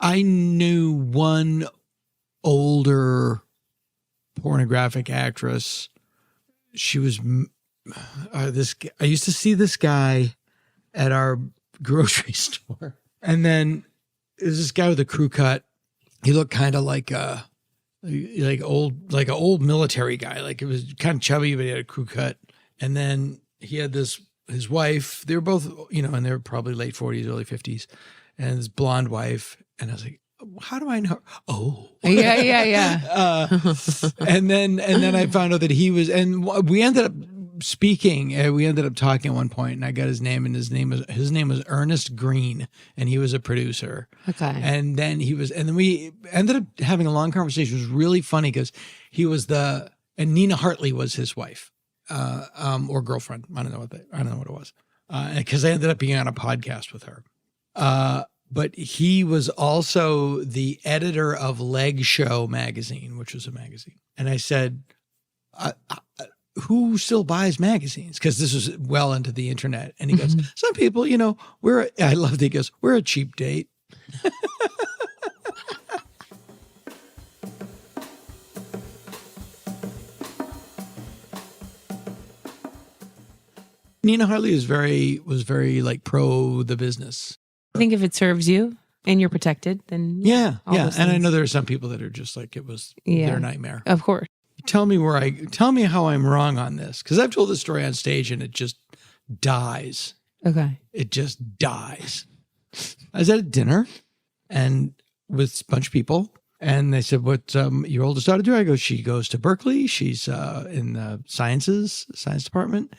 I knew one older pornographic actress. She was I used to see this guy at our grocery store, and then there's this guy with a crew cut. He looked kind of like an old military guy. Like, it was kind of chubby, but he had a crew cut. And then he had his wife. They were both, and they were probably late 40s, early 50s, and his blonde wife. And I was like, how do I know? Oh, yeah. And then I found out that he was, and we ended up speaking. We ended up talking at one point, and I got his name, and his name was Ernest Green, and he was a producer. Okay. And then we ended up having a long conversation. It was really funny because he was and Nina Hartley was his wife, or girlfriend. I don't know what it was, because I ended up being on a podcast with her. But he was also the editor of Leg Show magazine, which was a magazine. And I said, who still buys magazines? Because this was well into the internet. And he goes, some people, I love that he goes, we're a cheap date. Nina Hartley was very like pro the business. I think if it serves you and you're protected, then yeah. And I know there are some people that are just like, it was their nightmare. Of course. Tell me how I'm wrong on this, because I've told this story on stage and it just dies. Okay. It just dies. I was at a dinner and with a bunch of people, and they said, "What your oldest daughter do?" I go, "She goes to Berkeley. She's in the science department."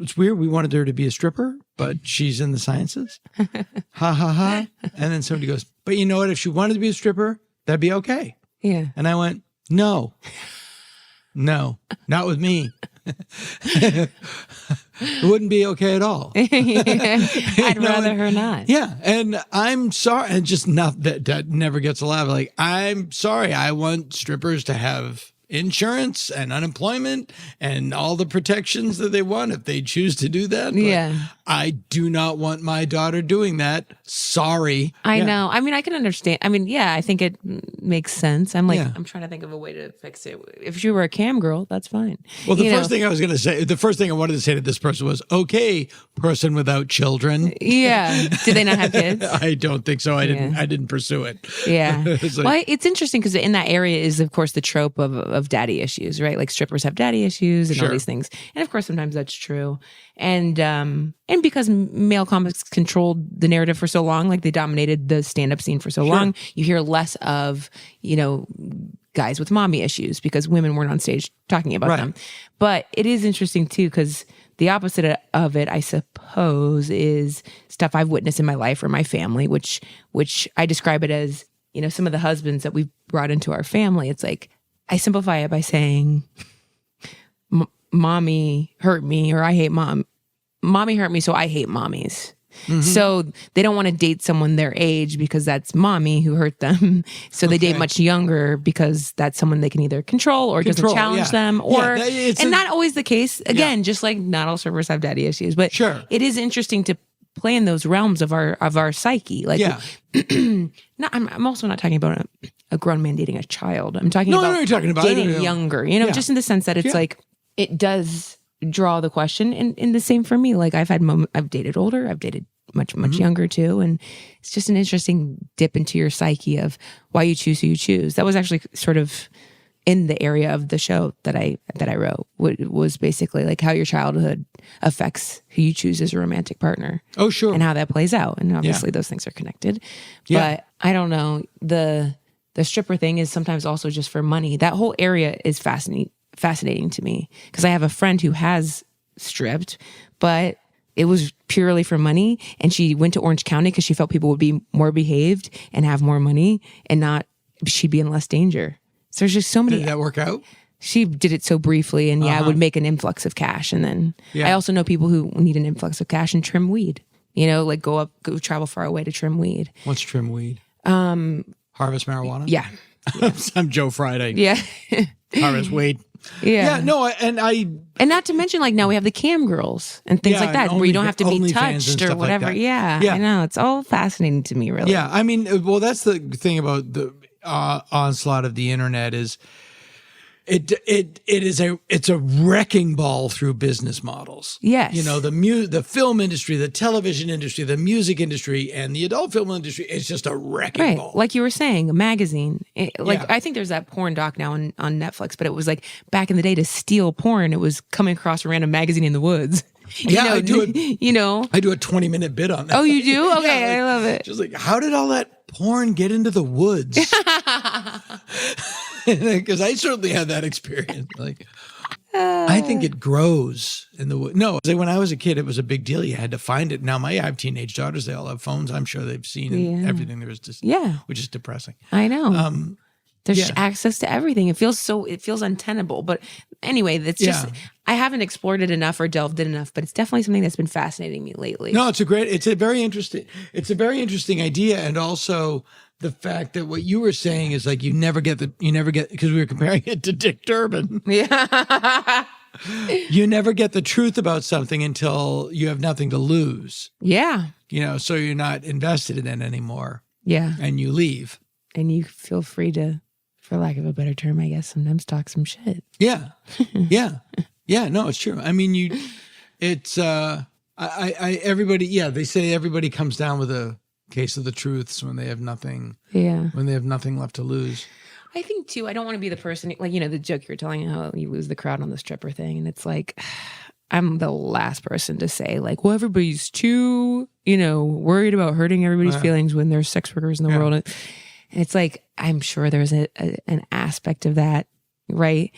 It's weird. We wanted her to be a stripper, but she's in the sciences. Ha ha ha. And then somebody goes, "But you know what? If she wanted to be a stripper, that'd be okay." Yeah. And I went, No, not with me. It wouldn't be okay at all. I'd rather her not. Yeah. And I'm sorry. And just not that never gets a laugh. Like, I'm sorry. I want strippers to have insurance and unemployment and all the protections that they want if they choose to do that. But yeah. I do not want my daughter doing that. Sorry. I know. I mean, I can understand. I mean, yeah, I think it makes sense. I'm like, I'm trying to think of a way to fix it. If you were a cam girl, that's fine. Well, the first thing I wanted to say to this person was, okay, person without children. Yeah. Did they not have kids? I don't think so. I didn't pursue it. Yeah. It's like, well, it's interesting because in that area is, of course, the trope of daddy issues, right? Like strippers have daddy issues and all these things. And of course, sometimes that's true. And because male comics controlled the narrative for so long, like they dominated the stand-up scene for so long, you hear less of, guys with mommy issues because women weren't on stage talking about them. But it is interesting too, because the opposite of it, I suppose, is stuff I've witnessed in my life or my family, which I describe it as, you know, some of the husbands that we've brought into our family. It's like, I simplify it by saying, mommy hurt me, or I hate mom. Mommy hurt me, so I hate mommies. Mm-hmm. So they don't want to date someone their age because that's mommy who hurt them. So they date much younger because that's someone they can either control or doesn't challenge them. Or and not always the case. Again, just like not all strippers have daddy issues. But it is interesting to play in those realms of our psyche. Like, I'm also not talking about a grown man dating a child. I'm talking about dating younger. You know, just in the sense that it's like it does draw the question, and the same for me. Like I've dated older, I've dated much younger too, and it's just an interesting dip into your psyche of why you choose who you choose. That was actually sort of in the area of the show that I wrote. Was basically like how your childhood affects who you choose as a romantic partner. Oh, sure, and how that plays out, and obviously those things are connected. But I don't know, the stripper thing is sometimes also just for money. That whole area is fascinating to me because I have a friend who has stripped, but it was purely for money, and she went to Orange County because she felt people would be more behaved and have more money, and she'd be in less danger. So there's just so many. Did that work out? She did it so briefly, and would make an influx of cash, and then I also know people who need an influx of cash and trim weed. You know, like go travel far away to trim weed. What's trim weed? Harvest marijuana. Yeah. I'm Joe Friday. Yeah. Harvest weed. Yeah. No, and not to mention, like, now we have the cam girls and things like that, where you don't have to be touched or whatever. Like I know, it's all fascinating to me, really. Yeah, I mean, well, that's the thing about the onslaught of the internet is it's a wrecking ball through business models. Yes, you know, the film industry, the television industry, the music industry, and the adult film industry. It's just a wrecking ball. Like you were saying, a magazine. I think there's that porn doc now on Netflix, but it was like back in the day to steal porn, it was coming across a random magazine in the woods. I do a 20-minute bit on that. Oh, you do? Okay, I love it. Just like, how did all that porn get into the woods? Because I certainly had that experience. Like, I think it grows in the woods. No, when I was a kid, it was a big deal. You had to find it. Now I have teenage daughters. They all have phones. I'm sure they've seen everything there is to see, which is depressing. I know. There's access to everything. It feels untenable. But anyway, that's just, I haven't explored it enough or delved in enough, but it's definitely something that's been fascinating me lately. No, it's a very interesting idea. And also the fact that what you were saying is like, you never get, because we were comparing it to Dick Durbin. Yeah. You never get the truth about something until you have nothing to lose. Yeah. You know, so you're not invested in it anymore. Yeah. And you leave. And you feel free to, for lack of a better term, I guess, sometimes talk some shit. Yeah. Yeah. Yeah. No, it's true. I mean, everybody, they say everybody comes down with a case of the truths when they have nothing. Yeah. When they have nothing left to lose. I think too, I don't want to be the person, like, you know, the joke you were telling, how you lose the crowd on the stripper thing. And it's like, I'm the last person to say, like, well, everybody's too, you know, worried about hurting everybody's feelings when there's sex workers in the world. And it's like, I'm sure there's an aspect of that, right?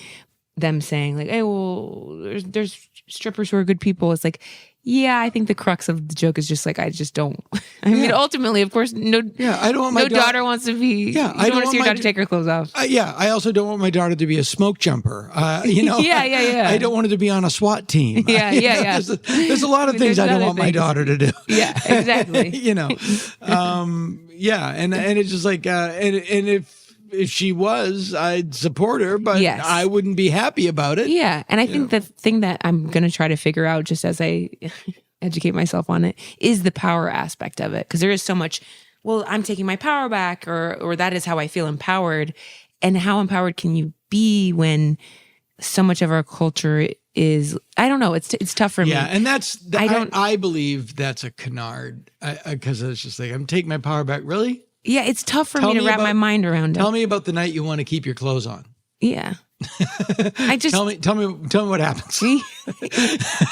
Them saying like, hey, well, there's strippers who are good people. It's like, yeah, I think the crux of the joke is just like, I just don't. I mean, ultimately, of course, I don't want my daughter wants to be. Yeah, I don't want to see your daughter take her clothes off. I also don't want my daughter to be a smoke jumper. You know, I don't want her to be on a SWAT team. Yeah. There's a lot of things I don't want my daughter to do. Yeah, exactly. You know, and it's just like, and if she was, I'd support her, but I wouldn't be happy about it. Yeah. And I think the thing that I'm going to try to figure out just as I educate myself on it is the power aspect of it. Because there is so much, well, I'm taking my power back, or that is how I feel empowered. And how empowered can you be when so much of our culture is, I don't know, it's tough for me. Yeah, and I believe that's a canard. Because it's just like, I'm taking my power back. Really? Yeah, it's tough for me to wrap my mind around it. Tell me about the night you want to keep your clothes on. Yeah. I just tell me what happens.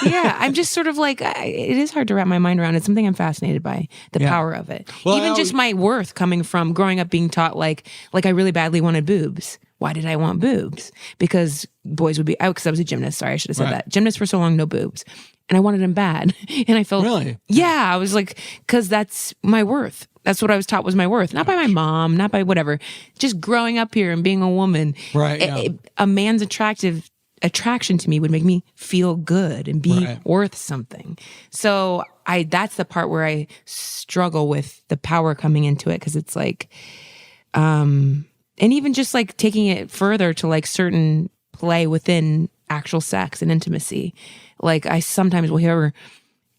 Yeah, I'm just sort of like, it is hard to wrap my mind around. It's something I'm fascinated by, the power of it. Well, even just my worth coming from growing up being taught like I really badly wanted boobs, why did I want boobs? Because boys would be out, because I was a gymnast. Sorry, I should have said that. Gymnast for so long, no boobs. And I wanted them bad. And I felt, really? Yeah, I was like, because that's my worth. That's what I was taught was my worth. Not by my mom, not by whatever. Just growing up here and being a woman. Right. Yeah. A man's attraction to me would make me feel good and be worth something. So that's the part where I struggle with the power coming into it, because it's like, and even just like taking it further to like certain play within actual sex and intimacy. Like I sometimes will hear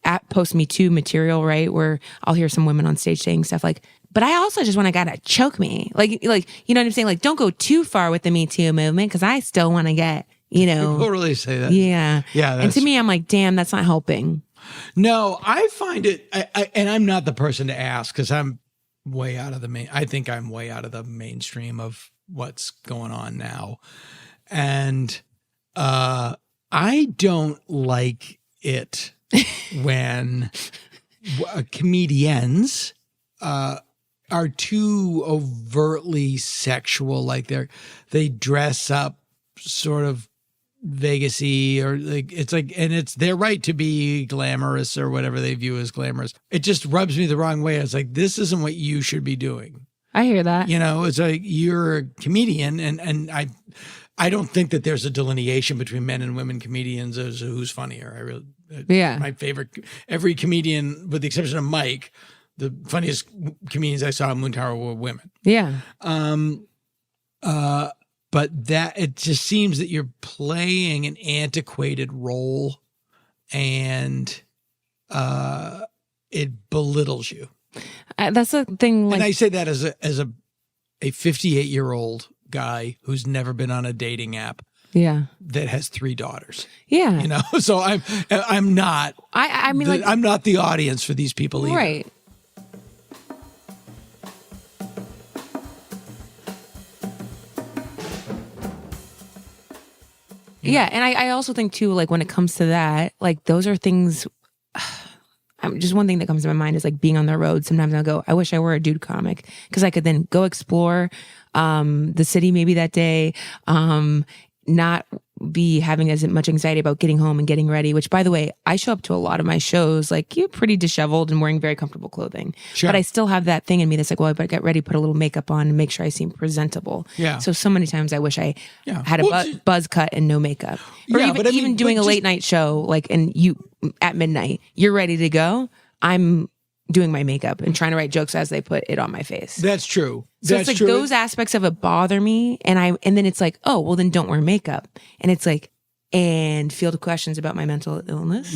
at post Me Too material, right, where I'll hear some women on stage saying stuff like, but I also just want a guy to choke me. Like, you know what I'm saying? Like, don't go too far with the Me Too movement, because I still want to get, People really say that. Yeah. Yeah. And to me, I'm like, damn, that's not helping. No, I find it, and I'm not the person to ask, because I'm way out of I think I'm way out of the mainstream of what's going on now. And I don't like it when comedians are too overtly sexual, like they dress up sort of Vegas-y, or like it's like, and it's their right to be glamorous or whatever they view as glamorous. It just rubs me the wrong way. It's like, this isn't what you should be doing. I hear that. It's like, you're a comedian, and I don't think that there's a delineation between men and women comedians as who's funnier. My favorite, every comedian, with the exception of Mike, the funniest comedians I saw in Moon Tower were women. Yeah. But that it just seems that you're playing an antiquated role, and it belittles you. That's the thing. Like, and I say that as a 58-year-old guy who's never been on a dating app. Yeah. That has 3 daughters. Yeah. So I'm not. I mean, like, I'm not the audience for these people either. Right. Yeah, and I also think too, like when it comes to that, like those are things. Just one thing that comes to my mind is like being on the road. Sometimes I'll go, I wish I were a dude comic, because I could then go explore the city maybe that day, not be having as much anxiety about getting home and getting ready, which, by the way, I show up to a lot of my shows like, you're pretty disheveled and wearing very comfortable clothing. Sure. But I still have that thing in me that's like, well, I better get ready, put a little makeup on and make sure I seem presentable. Yeah. So many times I wish I had a buzz cut and no makeup. Or even doing a late night show, like, and you at midnight, you're ready to go. I'm doing my makeup and trying to write jokes as they put it on my face. That's true. So it's like those aspects of it bother me. And then it's like, oh, well then don't wear makeup. And it's like, and field questions about my mental illness.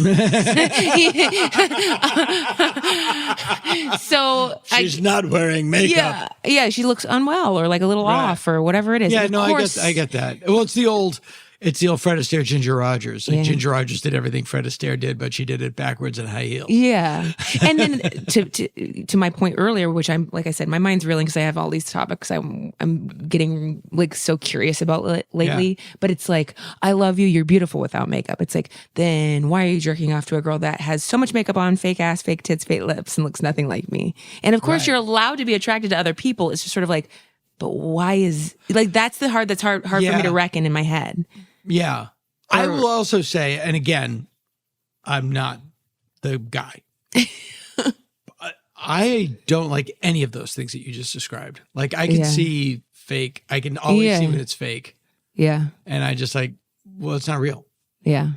So she's not wearing makeup. Yeah, she looks unwell or like a little off or whatever it is. Yeah, no, I get that. Well, it's the old Fred Astaire, Ginger Rogers. Like Ginger Rogers did everything Fred Astaire did, but she did it backwards in high heels. Yeah. And then to my point earlier, which I'm, like I said, my mind's reeling because I have all these topics I'm getting like so curious about lately. Yeah. But it's like, I love you, you're beautiful without makeup. It's like, then why are you jerking off to a girl that has so much makeup on, fake ass, fake tits, fake lips, and looks nothing like me? And of course, you're allowed to be attracted to other people. It's just sort of like, but why is, like, that's hard for me to reckon in my head. Yeah. I will also say, and again, I'm not the guy. I don't like any of those things that you just described. Like, I can see fake. I can always see when it's fake. Yeah. And I just like, well, it's not real. Yeah.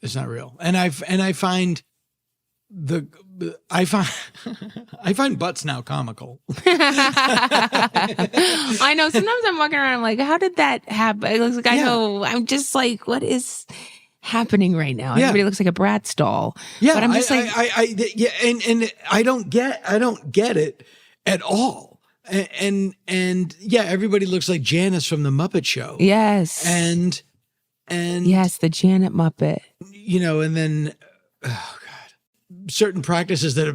It's not real. And I find I find butts now comical. I know. Sometimes I'm walking around, I'm like, how did that happen? It looks like I know. I'm just like, what is happening right now? Everybody looks like a Bratz doll. Yeah, but I'm just and I don't get it at all. And yeah, everybody looks like Janice from the Muppet Show. Yes, and yes, the Janet Muppet. And then. Certain practices that have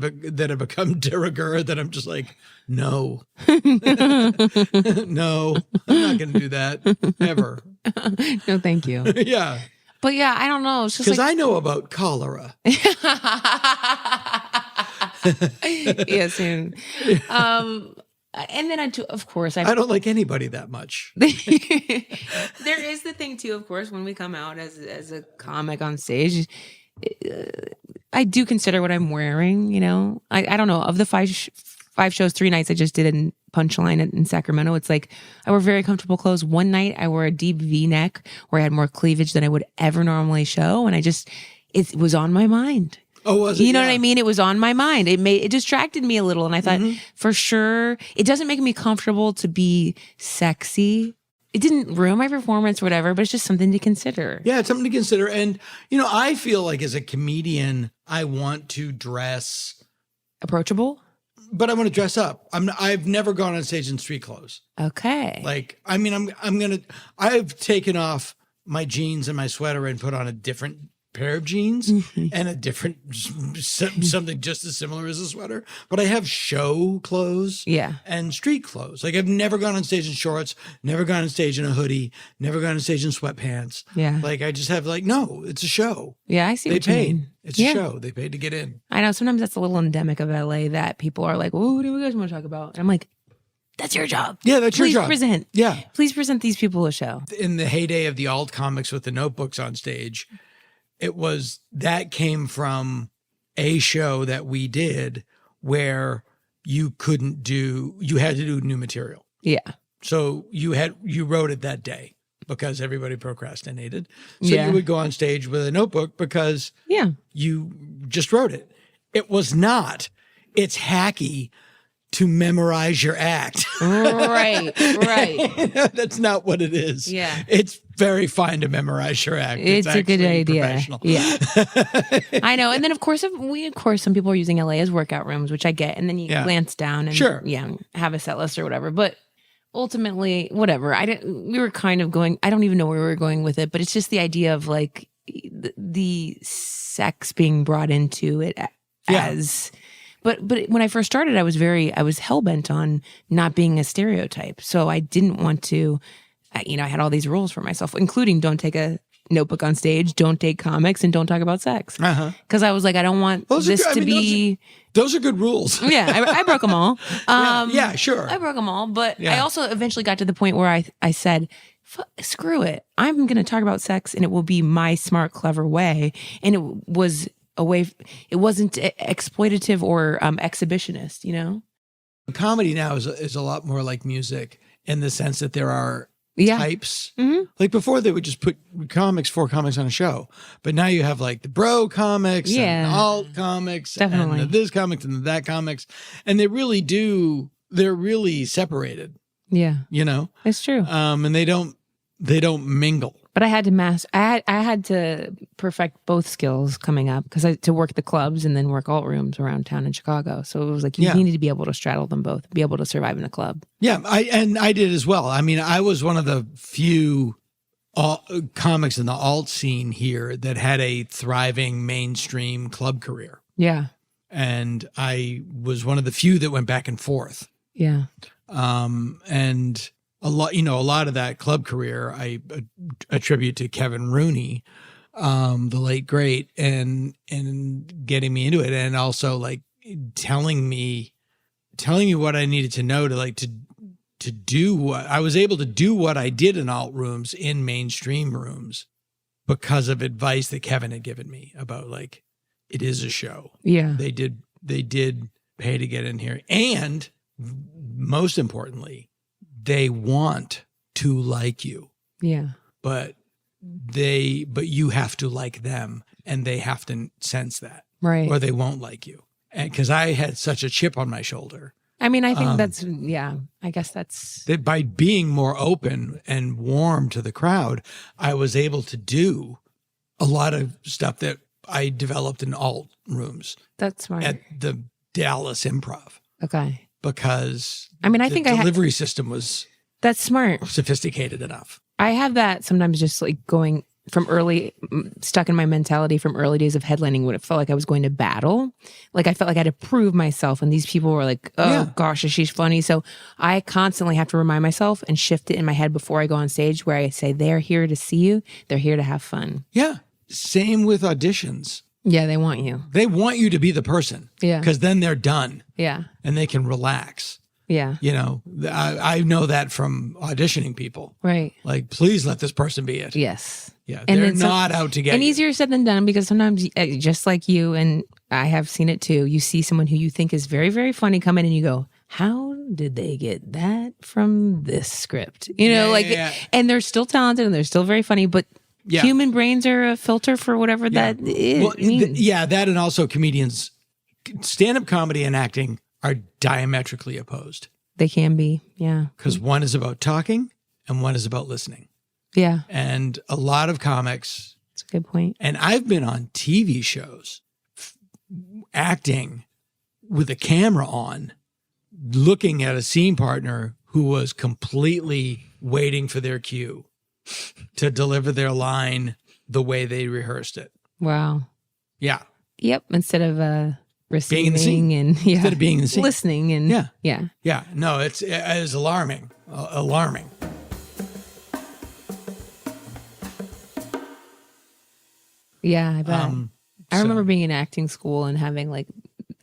become de rigueur that I'm just like, no, no, I'm not going to do that ever. No, thank you. Yeah. But yeah, I don't know. It's just because I know about cholera. Yeah, soon. And then of course, I don't like anybody that much. There is the thing too, of course, when we come out as a comic on stage, I do consider what I'm wearing. You know, I don't know, of the five shows, 3 nights I just did in Punchline in Sacramento. It's like I wore very comfortable clothes. One night I wore a deep V-neck where I had more cleavage than I would ever normally show, and it was on my mind. Oh, was it? You know what I mean? It was on my mind. It distracted me a little. And I thought, for sure, it doesn't make me comfortable to be sexy. It didn't ruin my performance or whatever, but it's just something to consider. Yeah, it's something to consider. And, you know, I feel like as a comedian, I want to dress approachable, but I want to dress up. I've never gone on stage in street clothes. Okay. Like, I mean, I've taken off my jeans and my sweater and put on a different pair of jeans and a different something just as similar as a sweater, but I have show clothes and street clothes. Like I've never gone on stage in shorts, never gone on stage in a hoodie, never gone on stage in sweatpants. Yeah. Like I just have like, no, it's a show. Yeah, I see what you mean. Paid. It's a show. They paid to get in. I know sometimes that's a little endemic of LA that people are like, well, what do you guys want to talk about? And I'm like, that's your job. Yeah, that's your job. Please present. Yeah. Please present these people a show. In the heyday of the alt comics with the notebooks on stage, that came from a show that we did where you had to do new material. Yeah. So you wrote it that day because everybody procrastinated. So you would go on stage with a notebook because you just wrote it. It was not. It's hacky to memorize your act. Right. That's not what it is. Yeah. It's very fine to memorize your act. It's a good idea. Yeah. I know. And then of course some people are using LA as workout rooms, which I get. And then you glance down and have a set list or whatever. But ultimately, whatever. We were kind of going, I don't even know where we were going with it, but it's just the idea of like the sex being brought into it as But when I first started, I was hell-bent on not being a stereotype. So I didn't want to, I had all these rules for myself, including don't take a notebook on stage, don't take comics, and don't talk about sex. Because I was like, I don't want Those are good rules. Yeah, I broke them all. Yeah, sure. I broke them all. But I also eventually got to the point where I said, screw it. I'm going to talk about sex, and it will be my smart, clever way. And it was it wasn't exploitative or exhibitionist, Comedy now is a lot more like music in the sense that there are types. Like before they would just put 4 comics on a show, but now you have like the bro comics and alt comics and the this comics and the that comics, and they're really separated. Yeah. It's true. And they don't mingle. But I had to I had to perfect both skills coming up because to work the clubs and then work alt rooms around town in Chicago. So it was like you needed to be able to straddle them both, be able to survive in a club. Yeah, I did as well. I mean, I was one of the few comics in the alt scene here that had a thriving mainstream club career. Yeah, and I was one of the few that went back and forth. Yeah, and. A lot of that club career I attribute to Kevin Rooney, the late great, and getting me into it, and also like telling me what I needed to know to do what I was able to do what I did in alt rooms in mainstream rooms because of advice that Kevin had given me about like it is a show. Yeah, they did pay to get in here, and most importantly, they want to like you. Yeah. But you have to like them, and they have to sense that. Right. Or they won't like you. And because I had such a chip on my shoulder. I mean, I think I guess that's that by being more open and warm to the crowd, I was able to do a lot of stuff that I developed in alt rooms. That's smart. At the Dallas Improv. Okay. Because I think the delivery system was that's smart, sophisticated enough. I have that sometimes, just like going from stuck in my mentality from early days of headlining when it felt like I was going to battle. Like I felt like I had to prove myself, and these people were like, "Oh gosh, she's funny." So I constantly have to remind myself and shift it in my head before I go on stage, where I say, "They're here to see you. They're here to have fun." Yeah. Same with auditions. Yeah, they want you. They want you to be the person. Yeah. Because then they're done. Yeah. And they can relax. Yeah. You know, I know that from auditioning people. Right. Like, please let this person be it. Yes. Yeah. And They're it's not out to get and you. easier said than done, because sometimes, just like you, and I have seen it too, you see someone who you think is very, very funny come in and you go, how did they get that from this script? You know, and they're still talented and they're still very funny, but human brains are a filter for whatever that means. That and also comedians, stand-up comedy and acting are diametrically opposed. They can be, yeah. Because one is about talking and one is about listening. Yeah. And a lot of comics. That's a good point. And I've been on TV shows acting with a camera on, looking at a scene partner who was completely waiting for their cue to deliver their line the way they rehearsed it. Wow. Yeah. Yep. Instead of receiving being in the scene. And instead of being in the scene. Listening and yeah. No, it is alarming. Alarming. Yeah, I bet. I remember being in acting school and having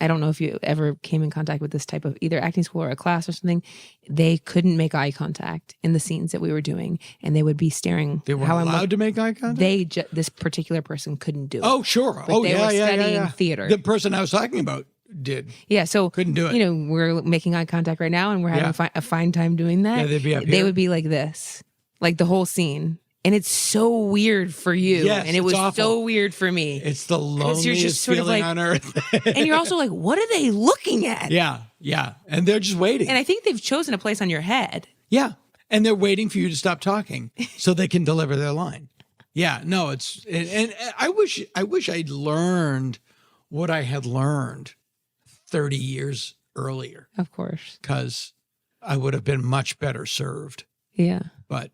I don't know if you ever came in contact with this type of either acting school or a class or something. They couldn't make eye contact in the scenes that we were doing, and they would be staring. They weren't allowed to make eye contact? This particular person couldn't do it. Oh, sure. But they were studying theater. The person I was talking about did. Yeah, so couldn't do it. You know, we're making eye contact right now, and we're having a fine time doing that. Yeah, they'd be up here. They would be like this, like the whole scene. And it's so weird for you. Yes, and it was awful. so weird for me. It's the loneliest you're just sort feeling of on earth. And you're also like, what are they looking at? Yeah. And they're just waiting. And I think they've chosen a place on your head. Yeah. And they're waiting for you to stop talking so they can deliver their line. Yeah. No, and I wish I'd learned what I had learned 30 years earlier. Of course. Because I would have been much better served. Yeah. But.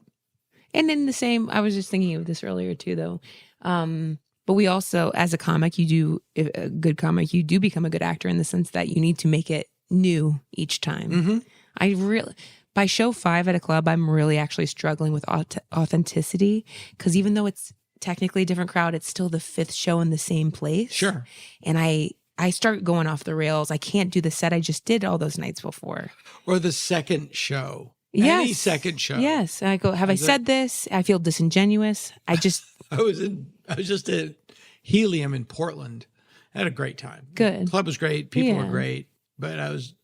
And then the same, I was just thinking of this earlier too, though. But we also, as a comic, a good comic, you do become a good actor in the sense that you need to make it new each time. Mm-hmm. By show 5 at a club, I'm really actually struggling with authenticity, because even though it's technically a different crowd, it's still the 5th show in the same place. Sure. And I start going off the rails. I can't do the set I just did all those nights before. Or the second show. Yes. Any second show. Yes. And I go, have I said this? I feel disingenuous. I was just at Helium in Portland. I had a great time. Good. The club was great. People were great. But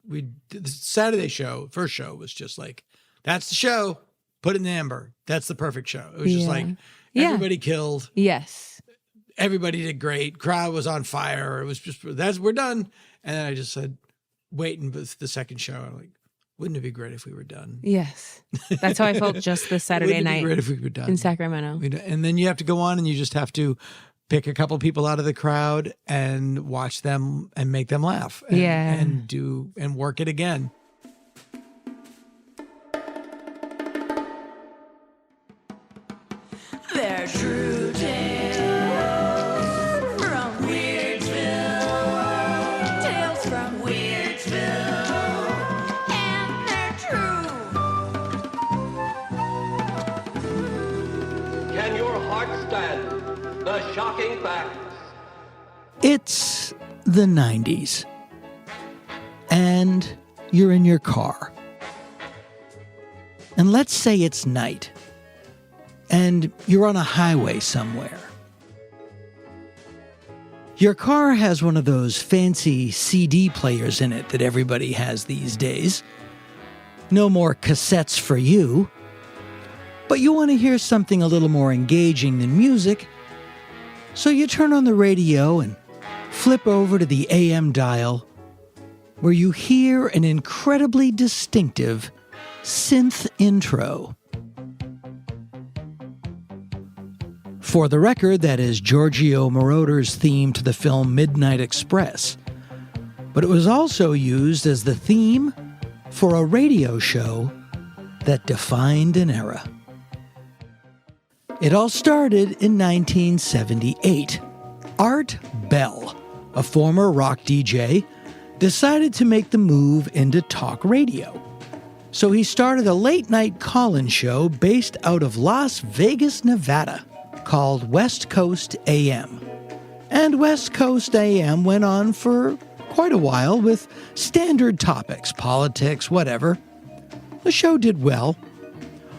the Saturday show, first show was just like, that's the show. Put it in the amber. That's the perfect show. It was just like, everybody killed. Yes. Everybody did great. Crowd was on fire. It was just, we're done. And then I just said, wait, and the second show, I'm like, wouldn't it be great if we were done? Yes. That's how I felt just this Saturday night. Wouldn't it be great if we were done? In Sacramento. And then you have to go on and you just have to pick a couple people out of the crowd and watch them and make them laugh. And work it again. They're true tales from Weirdsville. Tales from Weirdsville. And they're true. Can your heart stand the shocking facts? It's the 90s. And you're in your car. And let's say it's night. And you're on a highway somewhere. Your car has one of those fancy CD players in it that everybody has these days. No more cassettes for you. But you want to hear something a little more engaging than music. So you turn on the radio and flip over to the AM dial, where you hear an incredibly distinctive synth intro. For the record, that is Giorgio Moroder's theme to the film Midnight Express. But it was also used as the theme for a radio show that defined an era. It all started in 1978. Art Bell, a former rock DJ, decided to make the move into talk radio. So he started a late-night call-in show based out of Las Vegas, Nevada, called West Coast AM. And West Coast AM went on for quite a while with standard topics, politics, whatever. The show did well.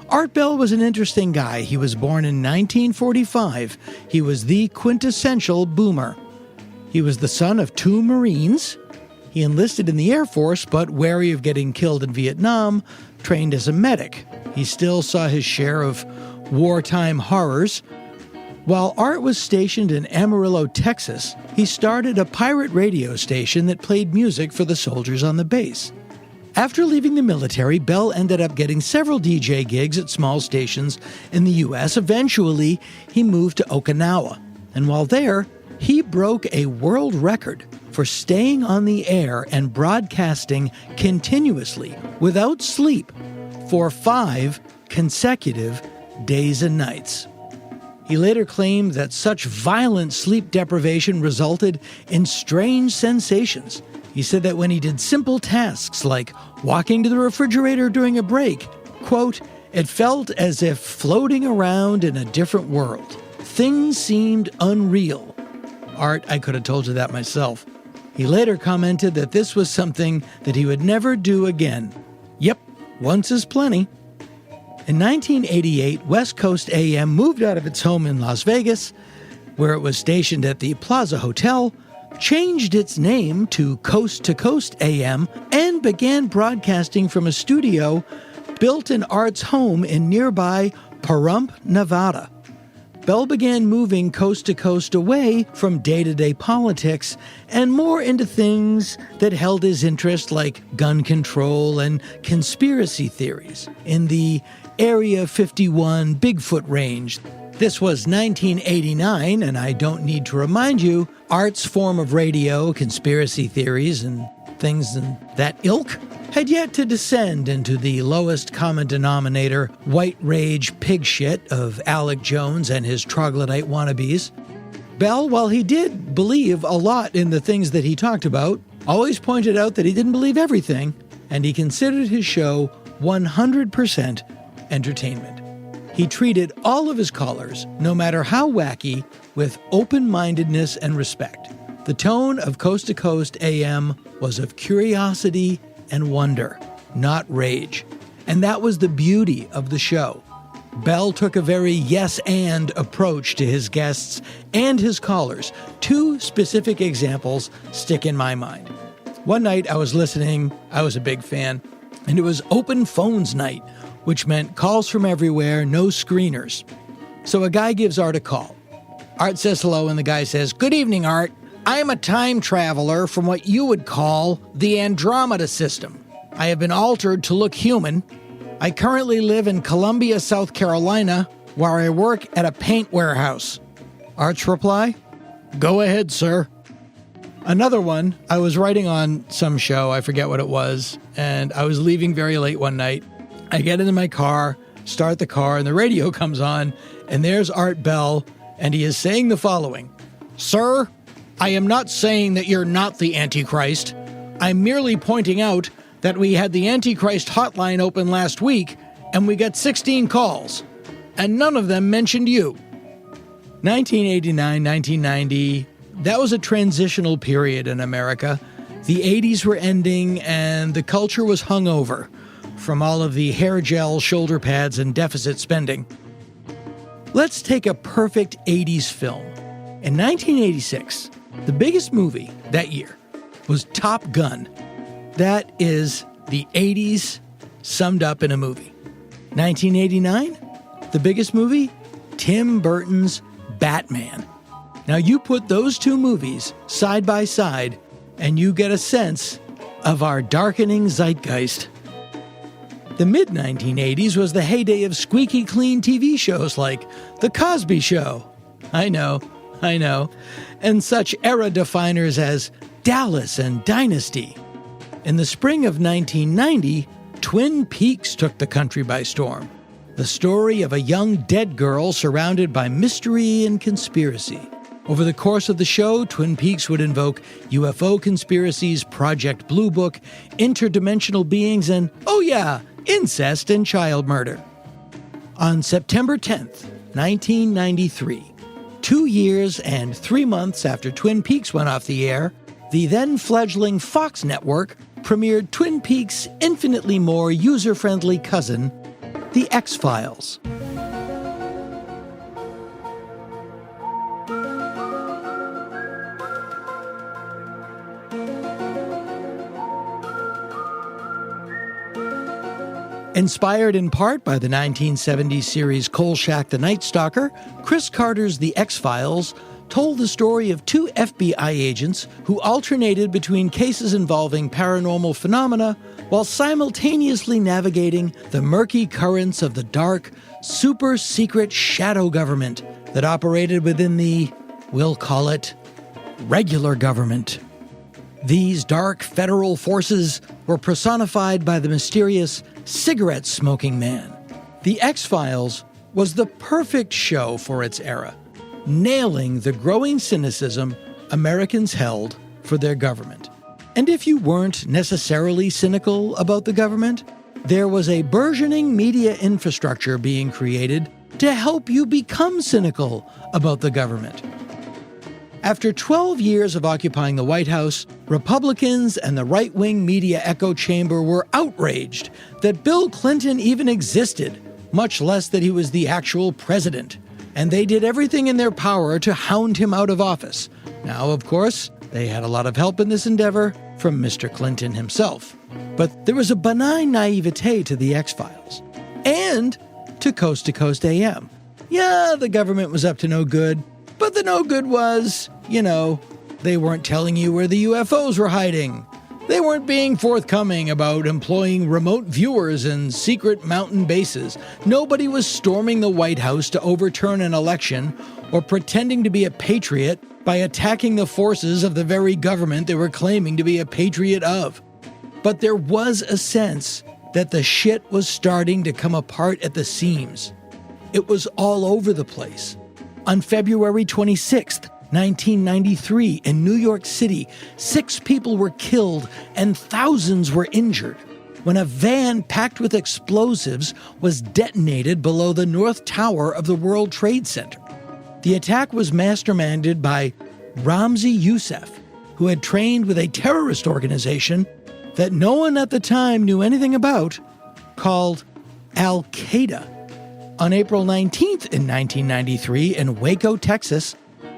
Art Bell was an interesting guy. He was born in 1945. He was the quintessential boomer. He was the son of 2 Marines. He enlisted in the Air Force, but wary of getting killed in Vietnam, trained as a medic. He still saw his share of wartime horrors. While Art was stationed in Amarillo, Texas, he started a pirate radio station that played music for the soldiers on the base. After leaving the military, Bell ended up getting several DJ gigs at small stations in the U.S. Eventually, he moved to Okinawa. And while there, he broke a world record for staying on the air and broadcasting continuously, without sleep, for 5 consecutive days and nights. He later claimed that such violent sleep deprivation resulted in strange sensations. He said that when he did simple tasks like walking to the refrigerator during a break, quote, it felt as if floating around in a different world. Things seemed unreal. Art, I could have told you that myself. He later commented that this was something that he would never do again. Yep, once is plenty. In 1988, West Coast AM moved out of its home in Las Vegas, where it was stationed at the Plaza Hotel, changed its name to Coast AM, and began broadcasting from a studio built in Art's home in nearby Pahrump, Nevada. Bell began moving coast to coast away from day-to-day politics and more into things that held his interest, like gun control and conspiracy theories in the Area 51 Bigfoot range. This was 1989, and I don't need to remind you, Art's form of radio, conspiracy theories, and things in that ilk had yet to descend into the lowest common denominator, white rage pig shit of Alec Jones and his troglodyte wannabes. Bell, while he did believe a lot in the things that he talked about, always pointed out that he didn't believe everything, and he considered his show 100% entertainment. He treated all of his callers, no matter how wacky, with open-mindedness and respect. The tone of Coast to Coast AM was of curiosity and wonder, not rage. And that was the beauty of the show. Bell took a very yes-and approach to his guests and his callers. 2 specific examples stick in my mind. One night I was listening, I was a big fan, and it was open phones night, which meant calls from everywhere, no screeners. So a guy gives Art a call. Art says hello, and the guy says, "Good evening, Art. I am a time traveler from what you would call the Andromeda system. I have been altered to look human. I currently live in Columbia, South Carolina, where I work at a paint warehouse." Art's reply, "Go ahead, sir." Another one, I was writing on some show, I forget what it was, and I was leaving very late one night. I get into my car, start the car, and the radio comes on, and there's Art Bell, and he is saying the following: "Sir, I am not saying that you're not the Antichrist. I'm merely pointing out that we had the Antichrist hotline open last week, and we got 16 calls, and none of them mentioned you." 1989, 1990, that was a transitional period in America. The 80s were ending, and the culture was hungover from all of the hair gel, shoulder pads, and deficit spending. Let's take a perfect 80s film. In 1986, the biggest movie that year was Top Gun. That is the 80s summed up in a movie. 1989, the biggest movie, Tim Burton's Batman. Now you put those 2 movies side by side, and you get a sense of our darkening zeitgeist. The mid-1980s was the heyday of squeaky clean TV shows like The Cosby Show. I know. And such era definers as Dallas and Dynasty. In the spring of 1990, Twin Peaks took the country by storm. The story of a young dead girl surrounded by mystery and conspiracy. Over the course of the show, Twin Peaks would invoke UFO conspiracies, Project Blue Book, interdimensional beings, and, oh yeah, incest and child murder. On September 10th, 1993, 2 years and 3 months after Twin Peaks went off the air, the then-fledgling Fox network premiered Twin Peaks' infinitely more user-friendly cousin, The X-Files. Inspired in part by the 1970s series Kolchak the Night Stalker, Chris Carter's The X-Files told the story of two FBI agents who alternated between cases involving paranormal phenomena while simultaneously navigating the murky currents of the dark, super-secret shadow government that operated within the, we'll call it, regular government. These dark federal forces were personified by the mysterious cigarette-smoking man. The X-Files was the perfect show for its era, nailing the growing cynicism Americans held for their government. And if you weren't necessarily cynical about the government, there was a burgeoning media infrastructure being created to help you become cynical about the government. After 12 years of occupying the White House, Republicans and the right-wing media echo chamber were outraged that Bill Clinton even existed, much less that he was the actual president. And they did everything in their power to hound him out of office. Now, of course, they had a lot of help in this endeavor from Mr. Clinton himself. But there was a benign naivete to the X-Files. And to Coast AM. Yeah, the government was up to no good, but the no good was, they weren't telling you where the UFOs were hiding. They weren't being forthcoming about employing remote viewers in secret mountain bases. Nobody was storming the White House to overturn an election or pretending to be a patriot by attacking the forces of the very government they were claiming to be a patriot of. But there was a sense that the shit was starting to come apart at the seams. It was all over the place. On February 26th, 1993, in New York City, 6 people were killed and thousands were injured when a van packed with explosives was detonated below the North Tower of the World Trade Center. The attack was masterminded by Ramzi Youssef, who had trained with a terrorist organization that no one at the time knew anything about, called Al-Qaeda. On April 19th in 1993, in Waco, Texas,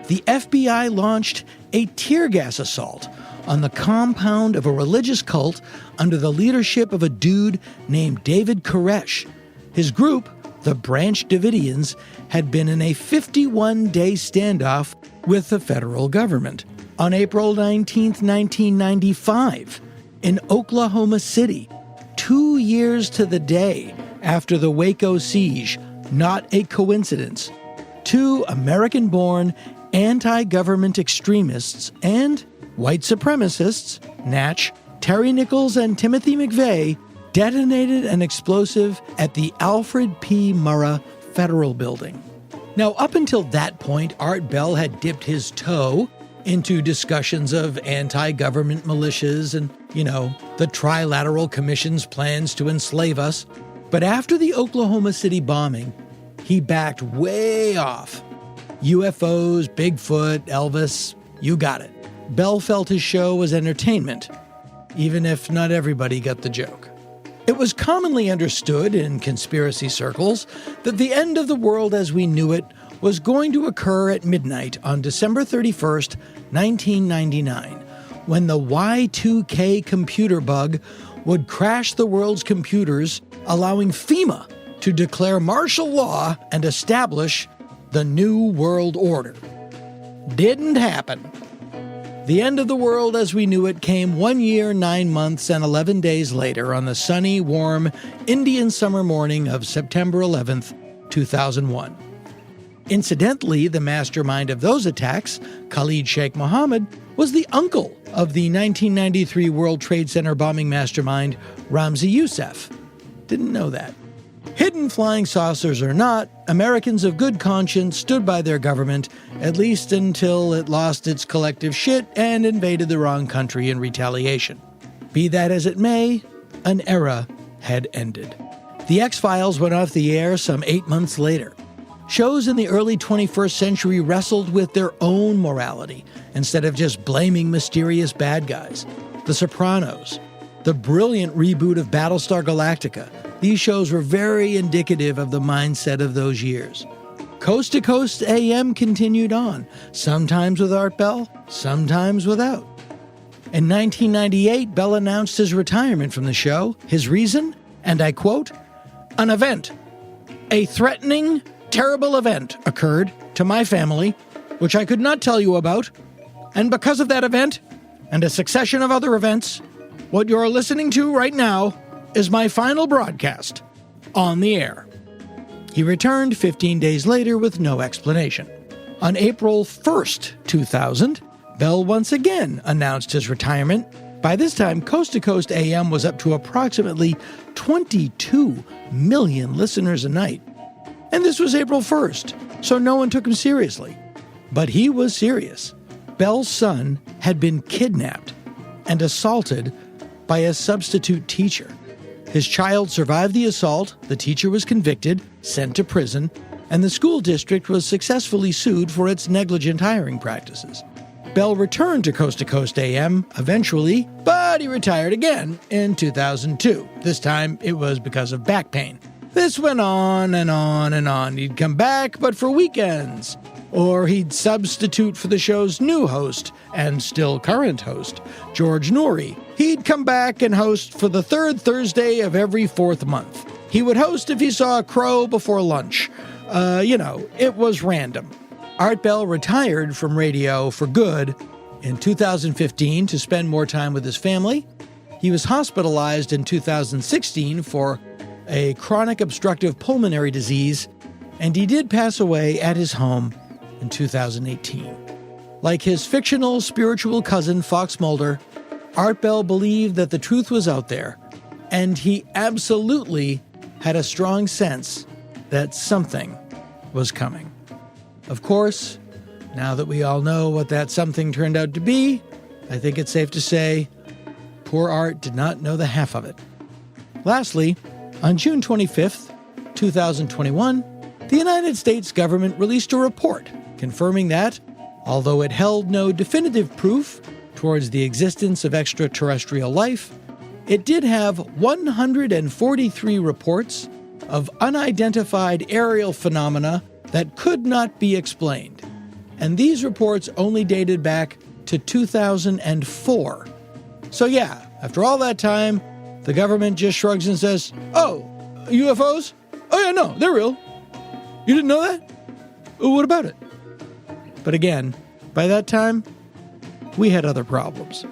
the FBI launched a tear gas assault on the compound of a religious cult under the leadership of a dude named David Koresh. His group, the Branch Davidians, had been in a 51-day standoff with the federal government. On April 19th, 1995, in Oklahoma City, 2 years to the day after the Waco siege, not a coincidence, 2 American-born anti-government extremists and white supremacists, Natch, Terry Nichols, and Timothy McVeigh, detonated an explosive at the Alfred P. Murrah Federal Building. Now, up until that point, Art Bell had dipped his toe into discussions of anti-government militias and, the Trilateral Commission's plans to enslave us. But after the Oklahoma City bombing, he backed way off. UFOs, Bigfoot, Elvis, you got it. Bell felt his show was entertainment, even if not everybody got the joke. It was commonly understood in conspiracy circles that the end of the world as we knew it was going to occur at midnight on December 31st, 1999, when the Y2K computer bug would crash the world's computers, allowing FEMA to declare martial law and establish the New World Order. Didn't happen. The end of the world as we knew it came 1 year, 9 months, and 11 days later on the sunny, warm, Indian summer morning of September 11th, 2001. Incidentally, the mastermind of those attacks, Khalid Sheikh Mohammed, was the uncle of the 1993 World Trade Center bombing mastermind, Ramzi Youssef. Didn't know that. Hidden flying saucers or not, Americans of good conscience stood by their government, at least until it lost its collective shit and invaded the wrong country in retaliation. Be that as it may, an era had ended. The X-Files went off the air some 8 months later. Shows in the early 21st century wrestled with their own morality instead of just blaming mysterious bad guys. The Sopranos, the brilliant reboot of Battlestar Galactica. These shows were very indicative of the mindset of those years. Coast to Coast AM continued on, sometimes with Art Bell, sometimes without. In 1998, Bell announced his retirement from the show. His reason, and I quote, "An event, a threatening, terrible event occurred to my family, which I could not tell you about, and because of that event, and a succession of other events, what you're listening to right now is my final broadcast on the air." He returned 15 days later with no explanation. On April 1st, 2000, Bell once again announced his retirement. By this time, Coast to Coast AM was up to approximately 22 million listeners a night. And this was April 1st, so no one took him seriously. But he was serious. Bell's son had been kidnapped and assaulted by a substitute teacher. His child survived the assault, the teacher was convicted, sent to prison, and the school district was successfully sued for its negligent hiring practices. Bell returned to Coast AM eventually, but he retired again in 2002. This time it was because of back pain. This went on and on and on. He'd come back, but for weekends. Or he'd substitute for the show's new host, and still current host, George Noory. He'd come back and host for the third Thursday of every fourth month. He would host if he saw a crow before lunch. It was random. Art Bell retired from radio for good in 2015 to spend more time with his family. He was hospitalized in 2016 for a chronic obstructive pulmonary disease, and he did pass away at his home in 2018. Like his fictional spiritual cousin Fox Mulder, Art Bell believed that the truth was out there, and he absolutely had a strong sense that something was coming. Of course, now that we all know what that something turned out to be, I think it's safe to say poor Art did not know the half of it. Lastly, on June 25th, 2021, the United States government released a report confirming that, although it held no definitive proof towards the existence of extraterrestrial life, it did have 143 reports of unidentified aerial phenomena that could not be explained. And these reports only dated back to 2004. So yeah, after all that time, the government just shrugs and says, "Oh, UFOs? Oh yeah, no, they're real. You didn't know that? What about it?" But again, by that time, we had other problems.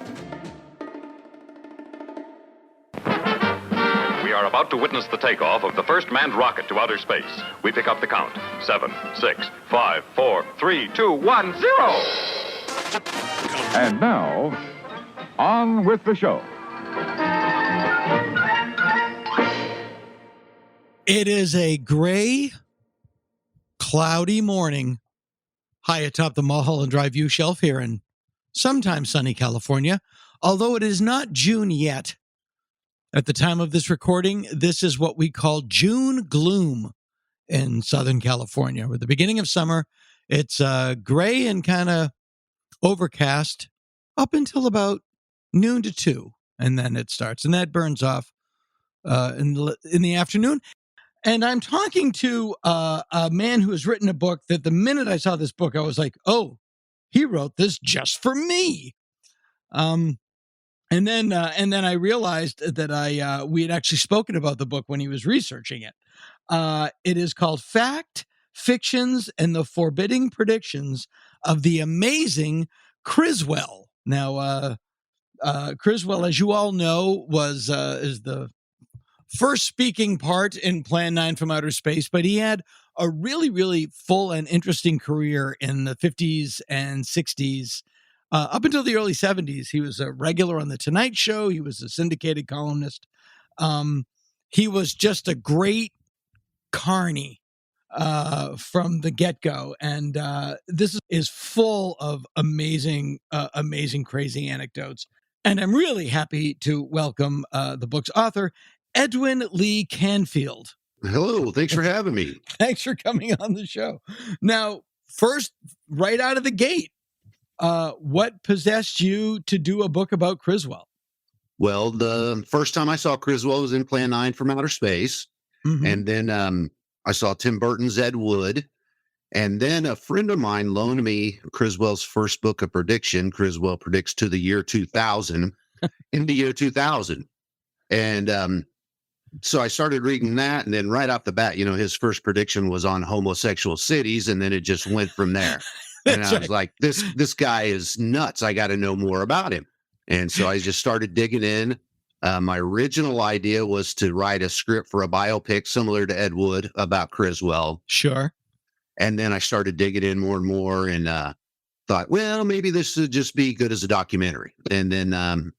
We are about to witness the takeoff of the first manned rocket to outer space. We pick up the count. 7, 6, 5, 4, 3, 2, 1, 0! And now, on with the show. It is a gray, cloudy morning high atop the Mulholland Drive view shelf here in sometimes sunny California. Although it is not June yet, at the time of this recording, this is what we call June gloom in Southern California. With the beginning of summer, it's gray and kind of overcast up until about noon to 2, and then it starts, and that burns off in the afternoon. And I'm talking to a man who has written a book that the minute I saw this book, I was like, oh, he wrote this just for me. And then I realized that we had actually spoken about the book when he was researching it. It is called Fact, Fictions, and the Forbidding Predictions of the Amazing Criswell. Now, Criswell, as you all know, is the first speaking part in Plan 9 from Outer Space, but he had a really, really full and interesting career in the 50s and 60s. Up until the early 70s, he was a regular on The Tonight Show. He was a syndicated columnist. He was just a great carny from the get-go. And this is full of amazing, crazy anecdotes. And I'm really happy to welcome the book's author, Edwin Lee Canfield, Hello. Thanks for having me. Thanks for coming on the show. Now, first, right out of the gate, what possessed you to do a book about Criswell? Well, the first time I saw Criswell was in Plan 9 from Outer Space. Mm-hmm. And then I saw Tim Burton's Ed Wood. And then a friend of mine loaned me Criswell's first book of prediction. Criswell predicts to the year 2000 in the year 2000. And so I started reading that. And then right off the bat, his first prediction was on homosexual cities. And then it just went from there. And I was like, this guy is nuts. I got to know more about him. And so I just started digging in. My original idea was to write a script for a biopic similar to Ed Wood about Criswell. Sure. And then I started digging in more and more and thought, well, maybe this would just be good as a documentary. And then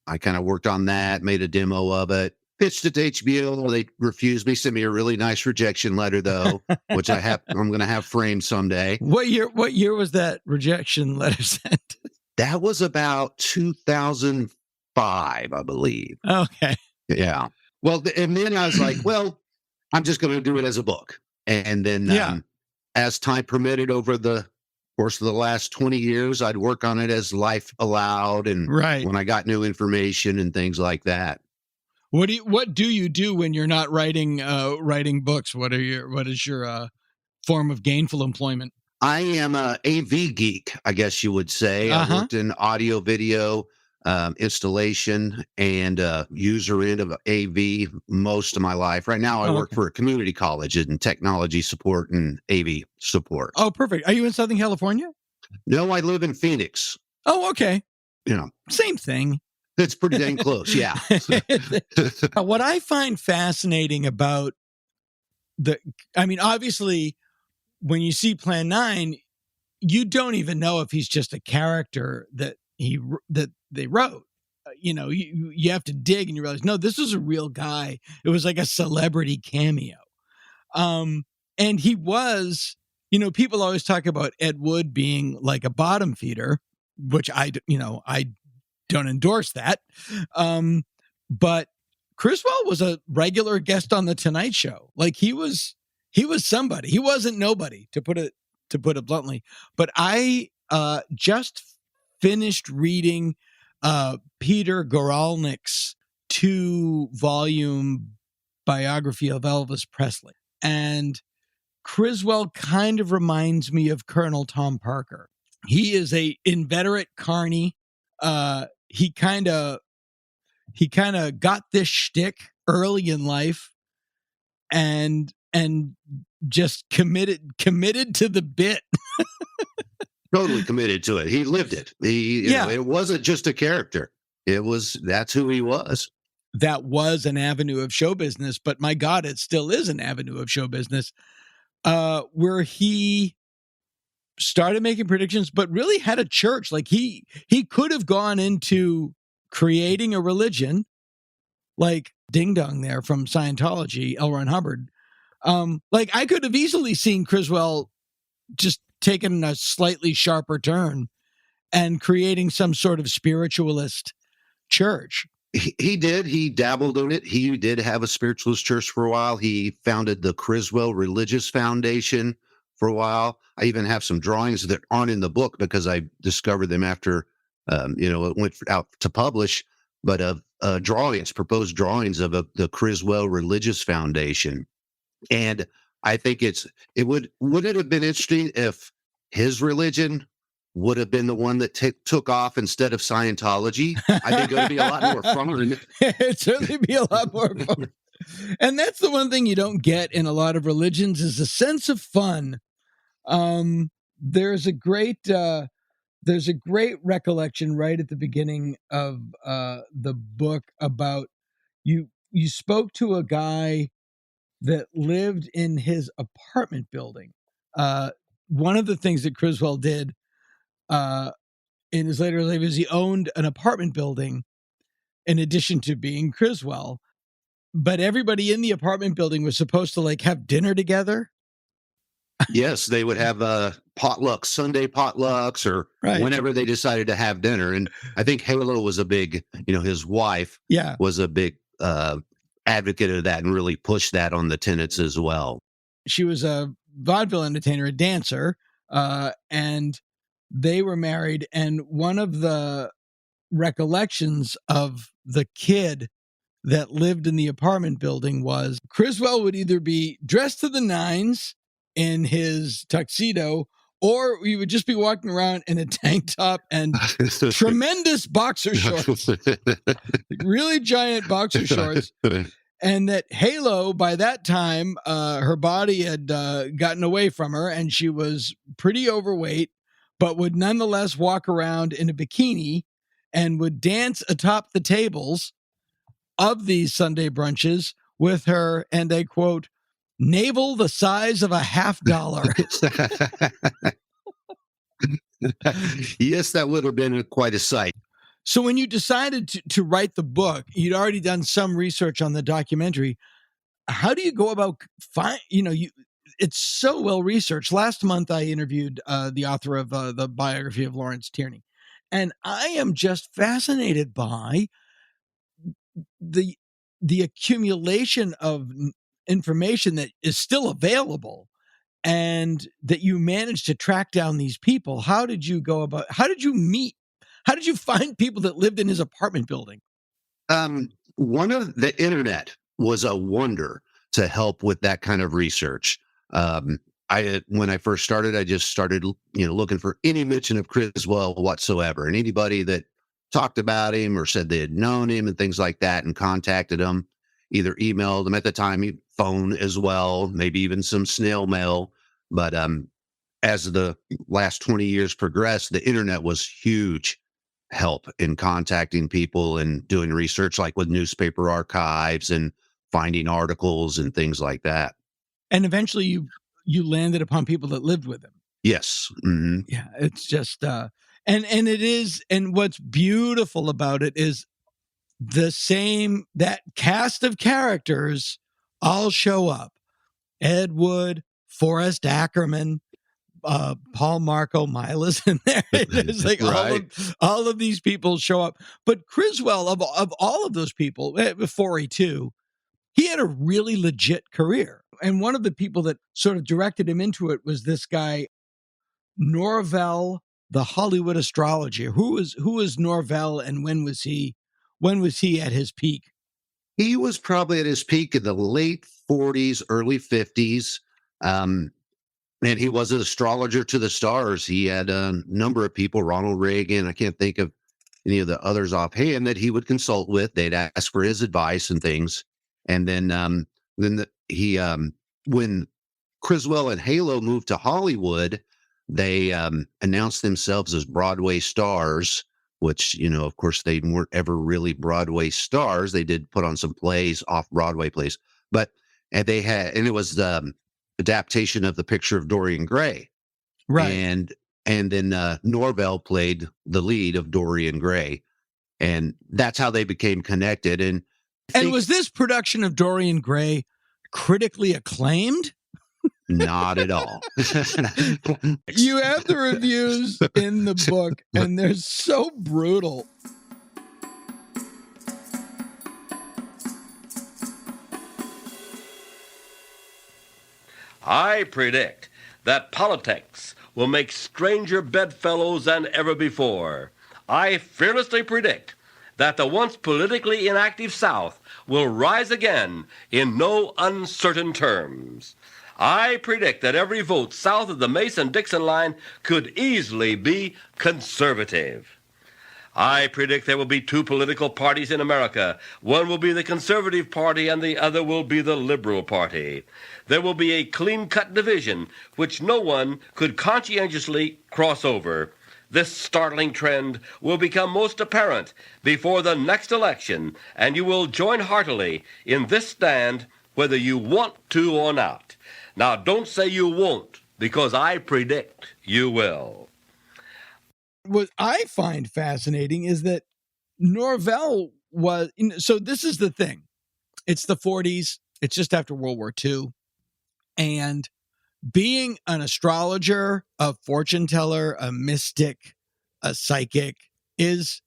I kind of worked on that, made a demo of it, pitched it to HBO. They refused me, sent me a really nice rejection letter, though, which I'm going to have framed someday. What year was that rejection letter sent? That was about 2005, I believe. Okay. Yeah. Well, and then I was like, well, I'm just going to do it as a book. And then as time permitted over the course of the last 20 years, I'd work on it as life allowed. And when I got new information and things like that. What do you do when you're not writing books? What is your form of gainful employment? I am a AV geek, I guess you would say. I worked in audio, video, installation, and user end of AV most of my life. Right now, I work for a community college in technology support and AV support. Oh, perfect. Are you in Southern California? No, I live in Phoenix. Oh, okay. Same thing. It's pretty dang close, yeah. What I find fascinating about obviously, when you see Plan 9, you don't even know if he's just a character that they wrote. You have to dig and you realize, no, this was a real guy. It was like a celebrity cameo. And he was, people always talk about Ed Wood being like a bottom feeder, which I don't endorse that. But Criswell was a regular guest on the Tonight Show. Like he was somebody. He wasn't nobody, to put it bluntly. But I just finished reading Peter Goralnik's 2-volume biography of Elvis Presley. And Criswell kind of reminds me of Colonel Tom Parker. He is a inveterate carny. He kind of got this shtick early in life and just committed to the bit. Totally committed to it. He lived it. It wasn't just a character. That's who he was. That was an avenue of show business, but my God, it still is an avenue of show business, where he started making predictions, but really had a church. Like he could have gone into creating a religion like Ding Dong there from Scientology, L. Ron Hubbard. Like I could have easily seen Criswell just taking a slightly sharper turn and creating some sort of spiritualist church. He did. He dabbled in it. He did have a spiritualist church for a while. He founded the Criswell Religious Foundation for a while. I even have some drawings that aren't in the book because I discovered them after, it went out to publish, but proposed drawings of the Criswell Religious Foundation. And I think wouldn't it have been interesting if his religion would have been the one that took off instead of Scientology? I think it would be a lot more fun. It'd certainly be a lot more fun. And that's the one thing you don't get in a lot of religions is a sense of fun. There's a great recollection right at the beginning of the book about you spoke to a guy that lived in his apartment building. One of the things that Criswell did in his later life is he owned an apartment building in addition to being Criswell. But everybody in the apartment building was supposed to have dinner together. Yes, they would have potlucks, Sunday potlucks, or whenever they decided to have dinner. And I think Halo was a big, his wife was a big advocate of that and really pushed that on the tenants as well. She was a vaudeville entertainer, a dancer, and they were married. And one of the recollections of the kid that lived in the apartment building was Criswell would either be dressed to the nines in his tuxedo, or we would just be walking around in a tank top and tremendous boxer shorts, really giant boxer shorts. And that Halo, by that time, her body had gotten away from her and she was pretty overweight, but would nonetheless walk around in a bikini and would dance atop the tables of these Sunday brunches with her, and I quote, navel the size of $50. Yes, that would have been quite a sight. So when you decided to write the book, you'd already done some research on the documentary. How do you go about it's so well researched. Last month, I interviewed the author of the biography of Lawrence Tierney, and I am just fascinated by the accumulation of information that is still available, and that you managed to track down these people. How did you go about? How did you meet? How did you find people that lived in his apartment building? One of the internet was a wonder to help with that kind of research. When I first started, I just started, looking for any mention of Criswell whatsoever, and anybody that talked about him or said they had known him and things like that, and contacted him, either emailed him at the time, phone as well, maybe even some snail mail. But as the last 20 years progressed, the internet was huge help in contacting people and doing research, like with newspaper archives and finding articles and things like that. And eventually you landed upon people that lived with him. Yes. Mm-hmm. Yeah. It's just, and it is, and what's beautiful about it is that cast of characters all show up. Ed Wood, Forrest Ackerman, Paul Marco, Mila's in there. It's like right. all of these people show up. But Criswell, of all of those people, Forey too, he had a really legit career. And one of the people that sort of directed him into it was this guy, Norvell, the Hollywood astrologer. Who was Norvell, and when was he at his peak? He was probably at his peak in the late 40s, early 50s. And he was an astrologer to the stars. He had a number of people, Ronald Reagan, I can't think of any of the others offhand, that he would consult with. They'd ask for his advice and things. And then when Criswell and Halo moved to Hollywood, they announced themselves as Broadway stars, which, of course, they weren't ever really Broadway stars. They did put on some plays, off-Broadway plays. And it was the adaptation of The Picture of Dorian Gray. Right. And then Norvell played the lead of Dorian Gray. And that's how they became connected. And was this production of Dorian Gray critically acclaimed? Not at all. You have the reviews in the book, and they're so brutal. I predict that politics will make stranger bedfellows than ever before. I fearlessly predict that the once politically inactive South will rise again in no uncertain terms. I predict that every vote south of the Mason-Dixon line could easily be conservative. I predict there will be two political parties in America. One will be the Conservative Party and the other will be the Liberal Party. There will be a clean-cut division which no one could conscientiously cross over. This startling trend will become most apparent before the next election, and you will join heartily in this stand whether you want to or not. Now, don't say you won't, because I predict you will. What I find fascinating is that Norvell was, so this is the thing. It's the 40s. It's just after World War II. And being an astrologer, a fortune teller, a mystic, a psychic it's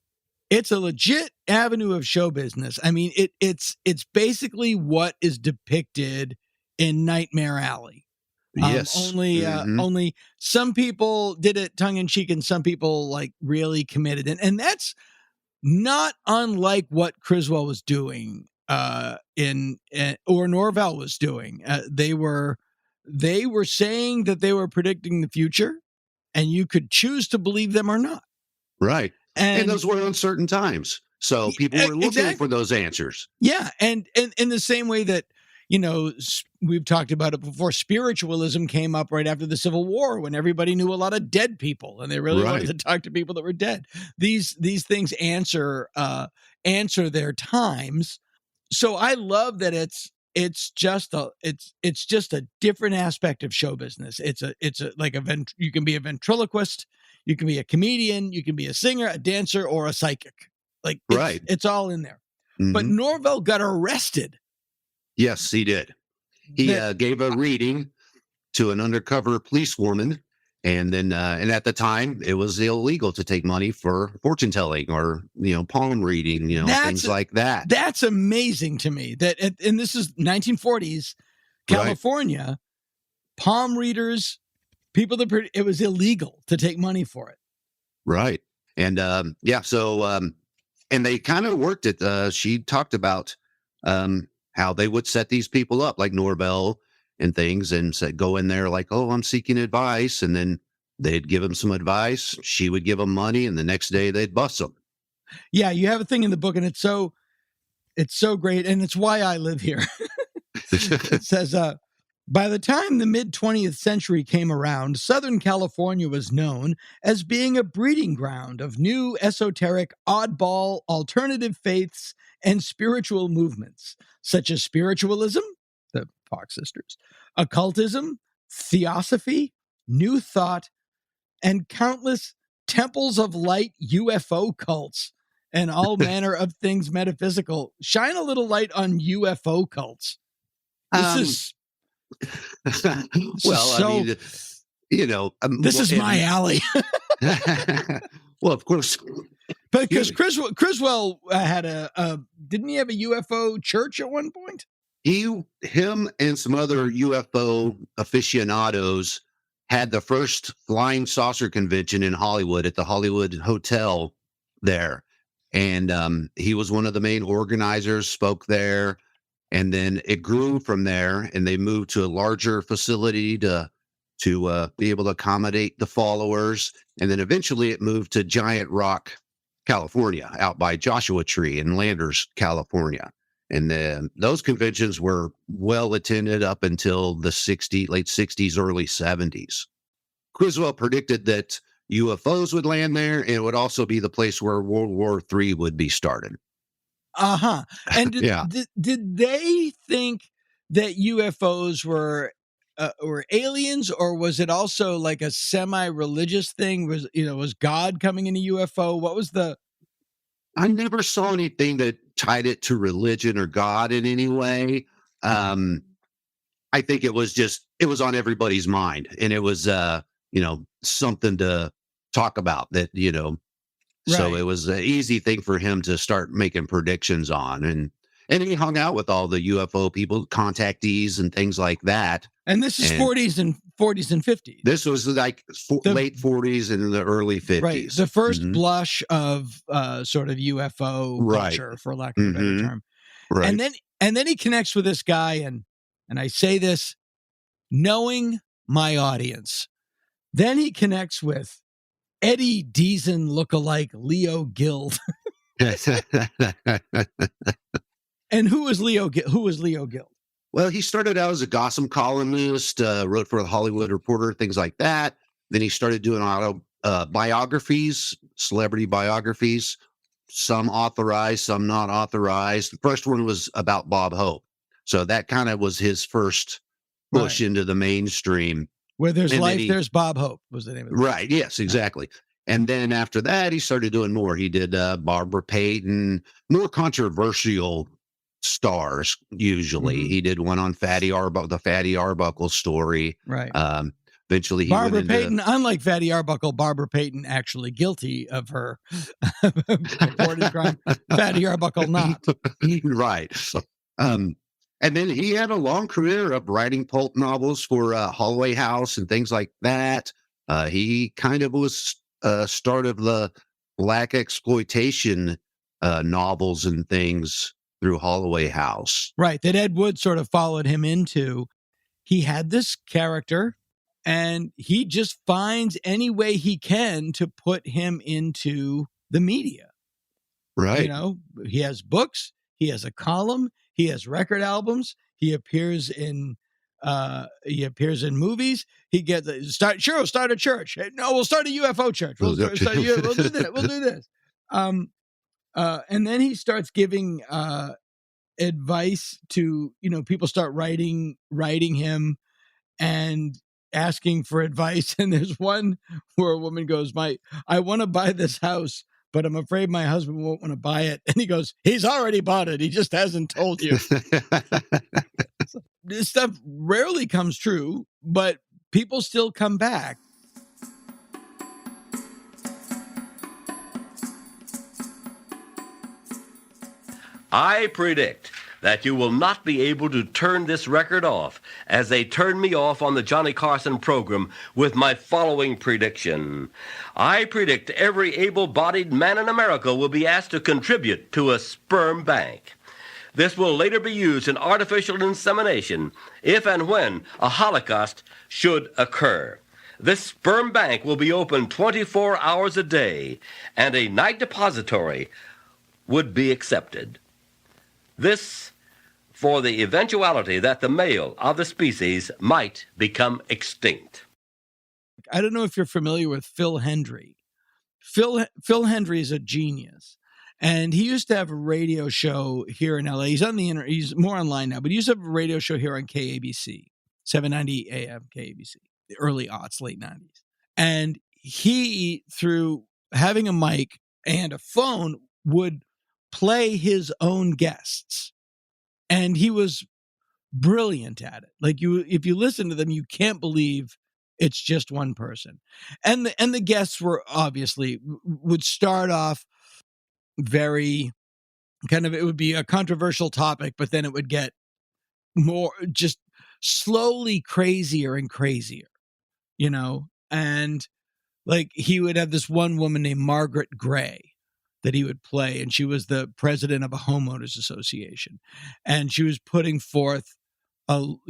It's a legit avenue of show business. I mean, it's basically what is depicted in Nightmare Alley. Yes. Only some people did it tongue in cheek, and some people like really committed, and that's not unlike what Criswell was doing, or Norvell was doing. They were saying that they were predicting the future, and you could choose to believe them or not. Right. And those were uncertain times. So people were looking for those answers. Yeah. And in the same way that, we've talked about it before, spiritualism came up right after the Civil War when everybody knew a lot of dead people and they really wanted to talk to people that were dead. These things answer their times. So I love that it's just a different aspect of show business. You can be a ventriloquist, you can be a comedian, you can be a singer, a dancer, or a psychic. Like it's all in there. Mm-hmm. But Norvell got arrested. Yes, he did. He gave a reading to an undercover policewoman, and then and at the time it was illegal to take money for fortune telling or palm reading, things like that. That's amazing to me. And this is 1940s California. Palm readers, people it was illegal to take money for it. Right. And so and they kind of worked it. She talked about how they would set these people up like Norvell and things and said, go in there like, oh, I'm seeking advice. And then they'd give him some advice. She would give them money. And the next day they'd bust them. Yeah. You have a thing in the book and it's so great. And it's why I live here. It says, by the time the mid-20th century came around, Southern California was known as being a breeding ground of new esoteric, oddball, alternative faiths and spiritual movements, such as spiritualism, the Fox sisters, occultism, theosophy, New Thought, and countless temples of light UFO cults and all manner of things metaphysical. Shine a little light on UFO cults. This is my alley. Well, of course. Because Criswell had didn't he have a UFO church at one point? Him and some other UFO aficionados had the first flying saucer convention in Hollywood at the Hollywood Hotel there. And he was one of the main organizers, spoke there. And then it grew from there, and they moved to a larger facility to be able to accommodate the followers. And then eventually it moved to Giant Rock, California, out by Joshua Tree in Landers, California. And then those conventions were well attended up until the late 60s, early 70s. Criswell predicted that UFOs would land there, and it would also be the place where World War III would be started. And did they think that UFOs were aliens, or was it also like a semi-religious thing? Was God coming in a UFO? What was I never saw anything that tied it to religion or God in any way. I think it was on everybody's mind, and it was something to talk about that. So it was an easy thing for him to start making predictions on. And he hung out with all the UFO people, contactees and things like that. And this is 40s and 50s. This was like late 40s and the early 50s. Right. The first blush of sort of UFO culture, for lack of a better term. Right. And then he connects with this guy, and I say this knowing my audience. Then he connects with Eddie Deason lookalike Leo Guild. And who was Leo Guild? Well, he started out as a gossip columnist, wrote for the Hollywood Reporter, things like that. Then he started doing biographies, celebrity biographies, some authorized, some not authorized. The first one was about Bob Hope. So that kind of was his first push into the mainstream. Where there's life, there's Bob Hope was the name of it. Right. Yes, exactly. And then after that, he started doing more. He did Barbara Payton, more controversial stars, usually. He did one on the Fatty Arbuckle story. Right. eventually he Barbara went into, Payton, unlike Fatty Arbuckle, Barbara Payton actually guilty of her reported crime. Fatty Arbuckle not. Right. And then he had a long career of writing pulp novels for Holloway House and things like that. He kind of was start of the black exploitation novels and things through Holloway House. Right. That Ed Wood sort of followed him into. He had this character and he just finds any way he can to put him into the media. Right. You know, he has books, he has a column, he has record albums, he appears in movies. He gets start a church. No, we'll start a UFO church. We'll do this. We'll do this. And then he starts giving advice to, you know, people start writing him and asking for advice. And there's one where a woman goes, I want to buy this house, but I'm afraid my husband won't want to buy it. And he goes, he's already bought it. He just hasn't told you. This stuff rarely comes true, but people still come back. I predict that you will not be able to turn this record off as they turned me off on the Johnny Carson program with my following prediction. I predict every able-bodied man in America will be asked to contribute to a sperm bank. This will later be used in artificial insemination if and when a Holocaust should occur. This sperm bank will be open 24 hours a day, and a night depository would be accepted. This for the eventuality that the male of the species might become extinct. I don't know if you're familiar with Phil Hendry. Phil Hendry is a genius. And he used to have a radio show here in LA. He's on the internet. He's more online now, but he used to have a radio show here on KABC, 790 AM KABC, the early aughts, late 90s. And he, through having a mic and a phone, would play his own guests. And he was brilliant at it. Like, if you listen to them, you can't believe it's just one person. And the guests were obviously would start off very kind of, it would be a controversial topic, but then it would get more just slowly crazier and crazier, you know? And like, he would have this one woman named Margaret Gray that he would play, and she was the president of a homeowners association. And she was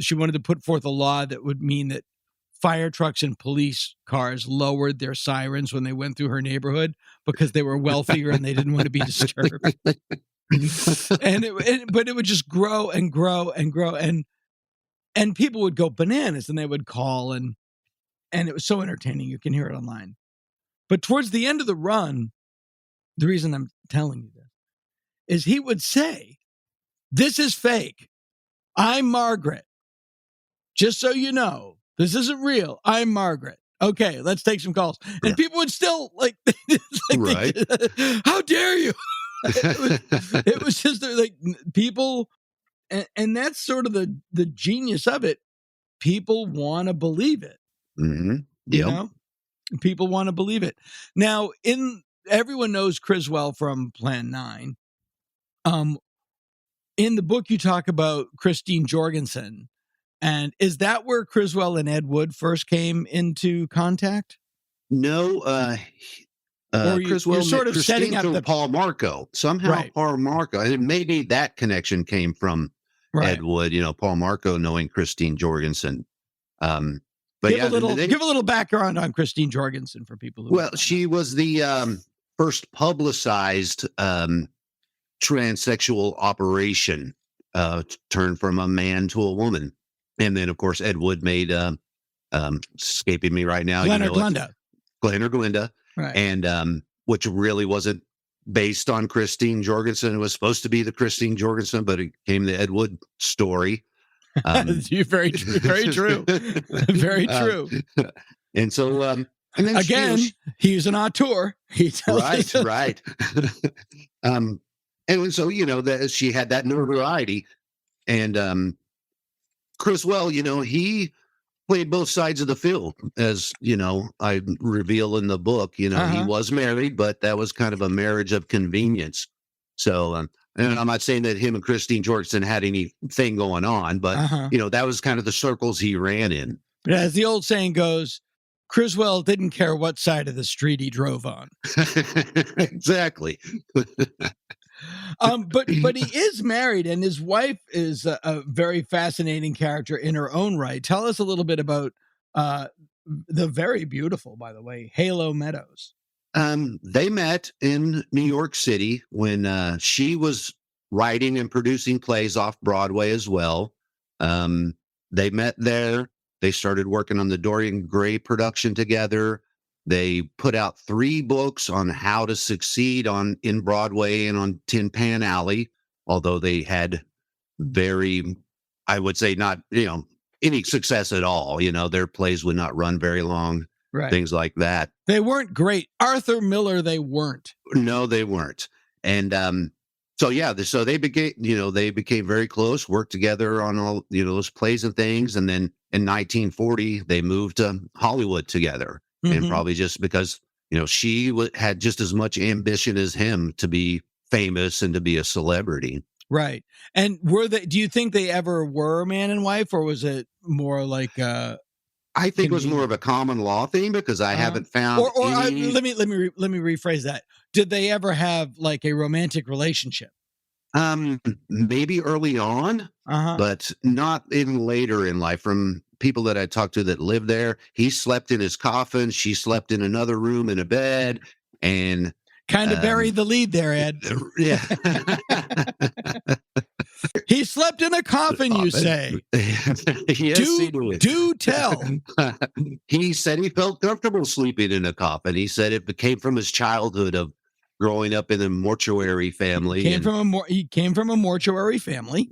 she wanted to put forth a law that would mean that fire trucks and police cars lowered their sirens when they went through her neighborhood because they were wealthier and they didn't want to be disturbed. But it would just grow and grow and grow, and people would go bananas, and they would call, and it was so entertaining. You can hear it online. But towards the end of the run, the reason I'm telling you this is he would say, "This is fake. I'm Margaret. Just so you know, this isn't real. I'm Margaret. Okay, let's take some calls." And people would still like right. How dare you? It was just like people, and that's sort of the genius of it. People want to believe it. Mm-hmm. Yep. You know, people want to believe it. Now, everyone knows Criswell from Plan 9. In the book, you talk about Christine Jorgensen. And is that where Criswell and Ed Wood first came into contact? No, Criswell you're sort of Christine setting up through Paul Marco. Somehow right. Paul Marco, and maybe that connection came from right. Ed Wood, you know, Paul Marco knowing Christine Jorgensen. But give a little background on Christine Jorgensen for people who she was the first publicized transsexual operation, turned from a man to a woman. And then, of course, Ed Wood made, escaping me right now, Glenn or Glenda. Right. And which really wasn't based on Christine Jorgensen. It was supposed to be the Christine Jorgensen, but it became the Ed Wood story. Very true. Very true. Very true. And so, and then again, he's an auteur. Right. And so, you know, that she had that notoriety, and Criswell, you know, he played both sides of the field, as I reveal in the book. He was married, but that was kind of a marriage of convenience. So, and I'm not saying that him and Christine Jorgensen had anything going on, but that was kind of the circles he ran in. But as the old saying goes, Criswell didn't care what side of the street he drove on. Exactly. But he is married, and his wife is a very fascinating character in her own right. Tell us a little bit about the very beautiful, by the way, Halo Meadows. They met in New York City when she was writing and producing plays off Broadway as well. They met there. They started working on the Dorian Gray production together. They put out 3 books on how to succeed in Broadway and on Tin Pan Alley, although they had I would say not, any success at all. Their plays would not run very long, right? Things like that. They weren't great. Arthur Miller, they weren't. No, they weren't. And so they became very close, worked together on all, those plays and things. And then in 1940, they moved to Hollywood together. And probably just because, she had just as much ambition as him to be famous and to be a celebrity. Right. And do you think they ever were man and wife, or was it more like I think it was more of a common law thing, because I haven't found let me rephrase that. Did they ever have like a romantic relationship? Maybe early on, but not in later in life. From people that I talked to that lived there, he slept in his coffin. She slept in another room in a bed, and kind of buried the lead there, Ed. Yeah. He slept in a coffin, you say? Yes, do tell. He said he felt comfortable sleeping in a coffin. He said it came from his childhood of growing up in a mortuary family. He came from a mortuary family,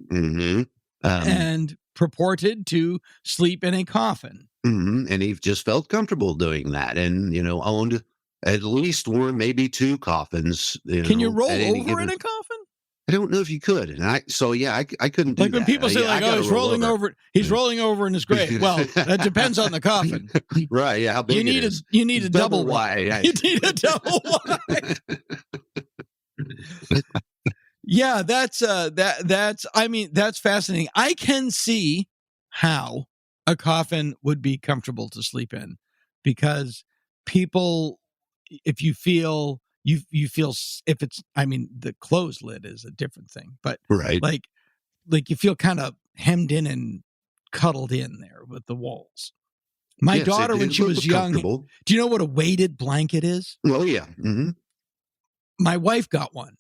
and purported to sleep in a coffin. And he just felt comfortable doing that, and owned at least one, maybe 2 coffins. Can you roll over in a coffin? I don't know if you could, and I couldn't do like that. when people say he's rolling over. He's rolling over in his grave. Well, that depends on the coffin, right? Yeah, how big you need it is. You need a double wide. You need a double wide. Yeah, that's fascinating. I can see how a coffin would be comfortable to sleep in, because people, if you feel if it's, the closed lid is a different thing, but right, like you feel kind of hemmed in and cuddled in there with the walls. My daughter, when she was young, do you know what a weighted blanket is? Oh yeah. My wife got one,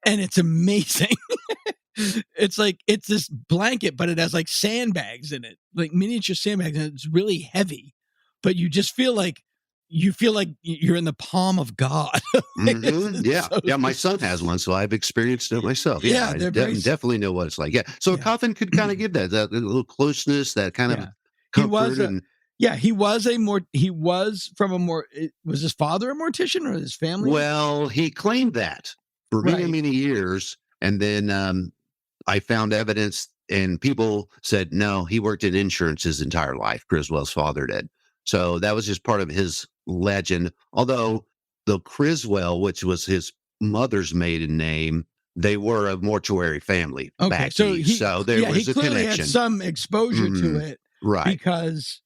and it's amazing. It's this blanket, but it has like sandbags in it, like miniature sandbags, and it's really heavy, but you just feel like you're in the palm of God. Yeah. My son has one, so I've experienced it myself. Yeah, I definitely know what it's like. Yeah. So a coffin could kind of give that little closeness, that kind of comfort. Was his father a mortician, or his family? Well, he claimed that for many years. And then I found evidence, and people said, no, he worked in insurance his entire life. Criswell's father did. So that was just part of his legend. Although the Criswell, which was his mother's maiden name, they were a mortuary family. Okay, so there was a clearly connection. Had some exposure to it, right? Because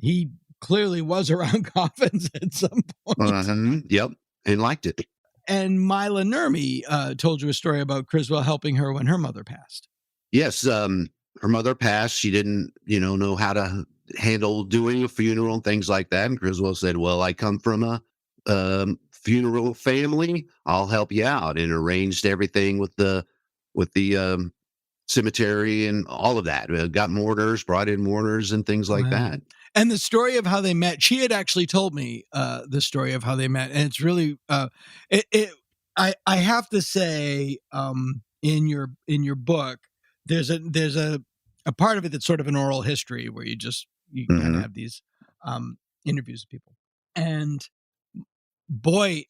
he clearly was around coffins at some point. Yep, and liked it. And Mila Nurmi told you a story about Criswell helping her when her mother passed. Yes, her mother passed. She didn't, know how to handle doing a funeral and things like that. And Criswell said, well, I come from a funeral family. I'll help you out, and arranged everything with the cemetery and all of that. Got mourners, brought in mourners and things like that. And the story of how they met, she had actually told me the story of how they met. And it's really, I have to say, in your book, there's a part of it that's sort of an oral history where you kind of have these interviews with people. And boy,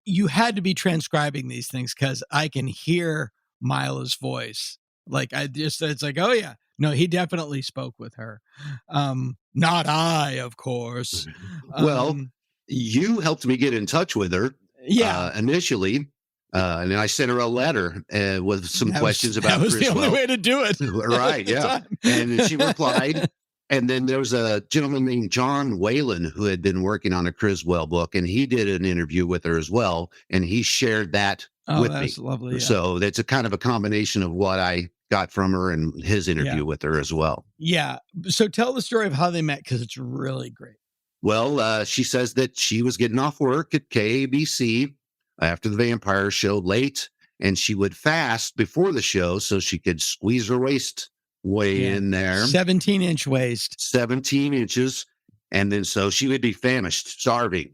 you had to be transcribing these things, because I can hear Mila's voice. Like it's like, oh yeah, no, he definitely spoke with her. Not I, of course. Well, you helped me get in touch with her. Yeah. Initially. And then I sent her a letter with some questions about That was Criswell. the only way to do it. Right, yeah. And she replied. And then there was a gentleman named John Whalen who had been working on a Criswell book, and he did an interview with her as well. And he shared that with me. That's lovely. Yeah. So that's a kind of a combination of what I got from her and his interview with her as well. Yeah. So tell the story of how they met, because it's really great. Well, she says that she was getting off work at KABC after the vampire show late, and she would fast before the show so she could squeeze her waist way in there. 17-inch waist. 17 inches. And then so she would be famished, starving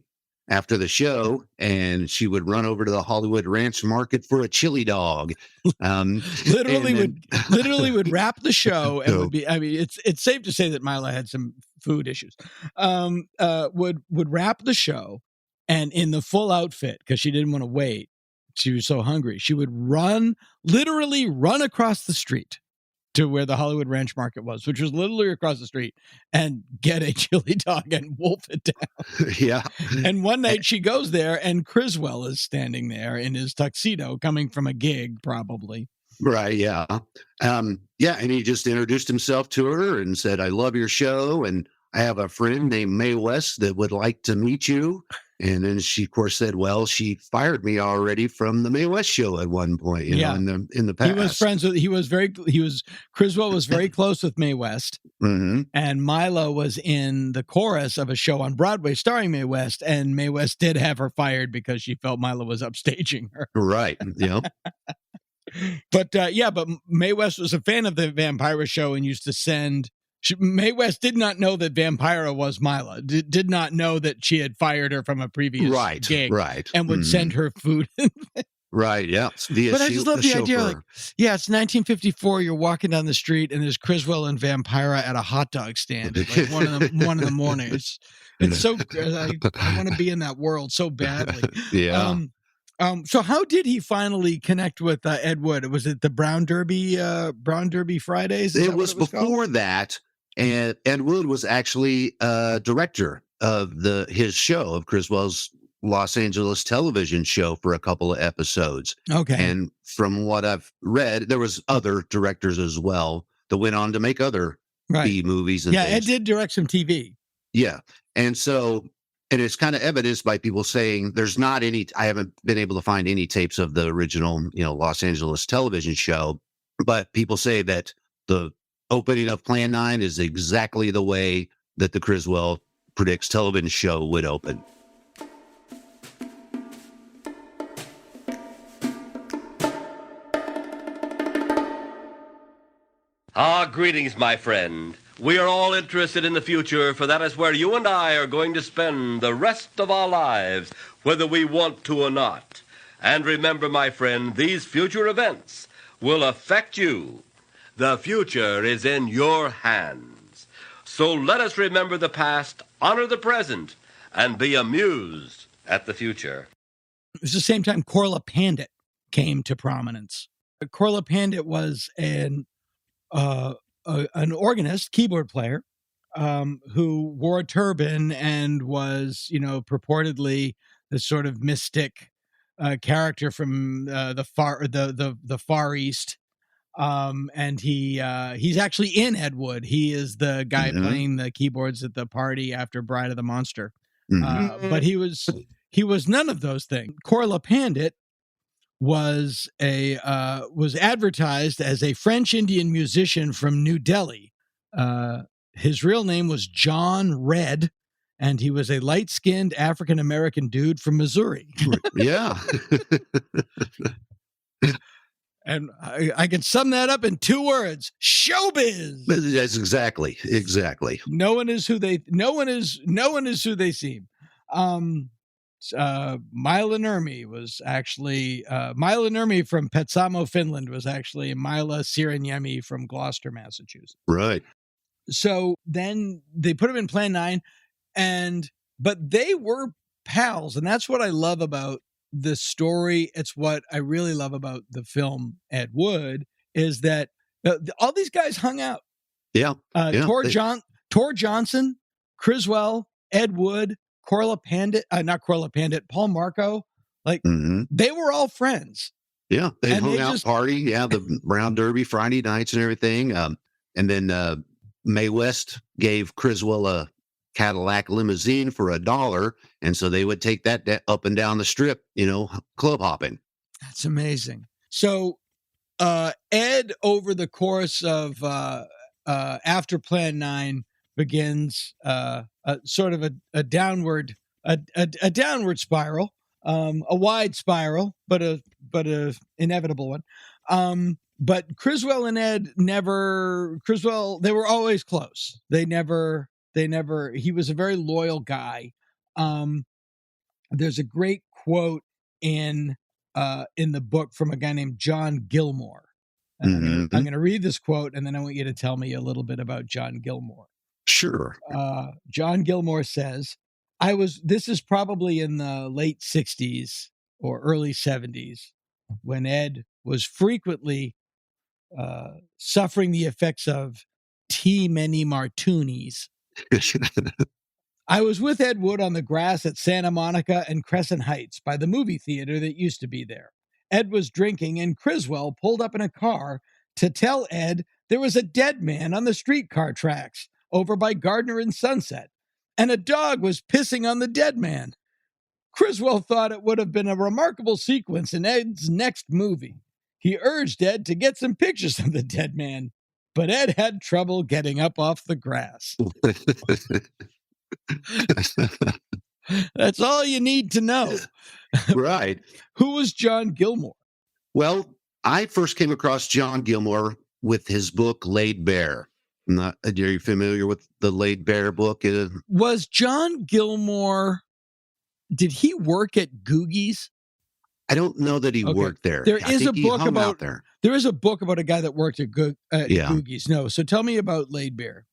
after the show, and she would run over to the Hollywood Ranch Market for a chili dog. Literally would wrap the show and would be, I mean, it's safe to say that Mila had some food issues. Would wrap the show, and in the full outfit, because she didn't want to wait, she was so hungry, she would literally run across the street to where the Hollywood Ranch Market was, which was literally across the street, and get a chili dog and wolf it down. Yeah. And one night she goes there, and Criswell is standing there in his tuxedo, coming from a gig, probably. Right. Yeah. Yeah. And he just introduced himself to her and said, "I love your show, and I have a friend named Mae West that would like to meet you." And then she, of course, said, "Well, she fired me already from the Mae West show at one point, you know, in the past." He was friends with, Criswell was very close with Mae West. Mm-hmm. And Mila was in the chorus of a show on Broadway starring Mae West, and Mae West did have her fired because she felt Mila was upstaging her. Right. Yeah. But Mae West was a fan of the Vampira show and used to send. Mae West did not know that Vampira was Mila. Did not know that she had fired her from a previous gig. Right. And would send her food. Right. Yeah. But I just love the idea. Like, it's 1954. You're walking down the street, and there's Criswell and Vampira at a hot dog stand at like one in the morning. It's so good. I want to be in that world so badly. Yeah. So how did he finally connect with Ed Wood? Was it the Brown Derby Fridays? It was before that. And Ed Wood was actually director of his show, of Criswell's Los Angeles television show, for a couple of episodes. Okay. And from what I've read, there was other directors as well that went on to make other B movies and things. Ed did direct some TV. Yeah. And so, and it's kind of evidenced by people saying there's not any, I haven't been able to find any tapes of the original, Los Angeles television show, but people say that the opening of Plan 9 is exactly the way that the Criswell Predicts television show would open. Greetings, my friend. We are all interested in the future, for that is where you and I are going to spend the rest of our lives, whether we want to or not. And remember, my friend, these future events will affect you. The future is in your hands. So let us remember the past, honor the present, and be amused at the future. It was the same time Corla Pandit came to prominence. Corla Pandit was an organist, keyboard player, who wore a turban and was, purportedly the sort of mystic character from the Far East. And he's actually in Ed Wood. He is the guy playing the keyboards at the party after Bride of the Monster. But he was none of those things. Corla Pandit was advertised as a French Indian musician from New Delhi. His real name was John Red, and he was a light-skinned African American dude from Missouri. Yeah. And I can sum that up in 2 words: showbiz. That's exactly. No one is who they seem. Mila Nurmi was actually Mila Nurmi from Petsamo, Finland, was actually Mila Sireniemi from Gloucester, Massachusetts. Right. So then they put him in Plan 9, but they were pals, and that's what I love about the story. It's what I really love about the film Ed Wood, is that all these guys hung out. Yeah. Tor Tor Johnson, Criswell, Ed Wood, Paul Marco, like they were all friends. Yeah, they And hung they out, just- party. Yeah, the Brown Derby Friday nights and everything. And then Mae West gave Criswell a Cadillac limousine for $1, and so they would take that up and down the strip, club hopping. That's amazing. So Ed, over the course of after Plan 9, begins sort of a downward spiral, a wide spiral, but a inevitable one. But Criswell and Ed they were always close. They never, he was a very loyal guy. There's a great quote in the book from a guy named John Gilmore. I'm going to read this quote, and then I want you to tell me a little bit about John Gilmore. Sure. John Gilmore says, this is probably in the late 60s or early 70s when Ed was frequently suffering the effects of too many martinis. I was with Ed Wood on the grass at Santa Monica and Crescent Heights by the movie theater that used to be there. Ed was drinking, and Criswell pulled up in a car to tell Ed there was a dead man on the streetcar tracks over by Gardner and Sunset, and a dog was pissing on the dead man. Criswell thought it would have been a remarkable sequence in Ed's next movie. He urged Ed to get some pictures of the dead man, but Ed had trouble getting up off the grass. That's all you need to know. Right. Who was John Gilmore? Well, I first came across John Gilmore with his book, Laid Bare. Are you familiar with the Laid Bare book? Was John Gilmore, did he work at Googie's? I don't know that he worked there. There is a book about a guy that worked at Googie's. No. So tell me about Laid Bare.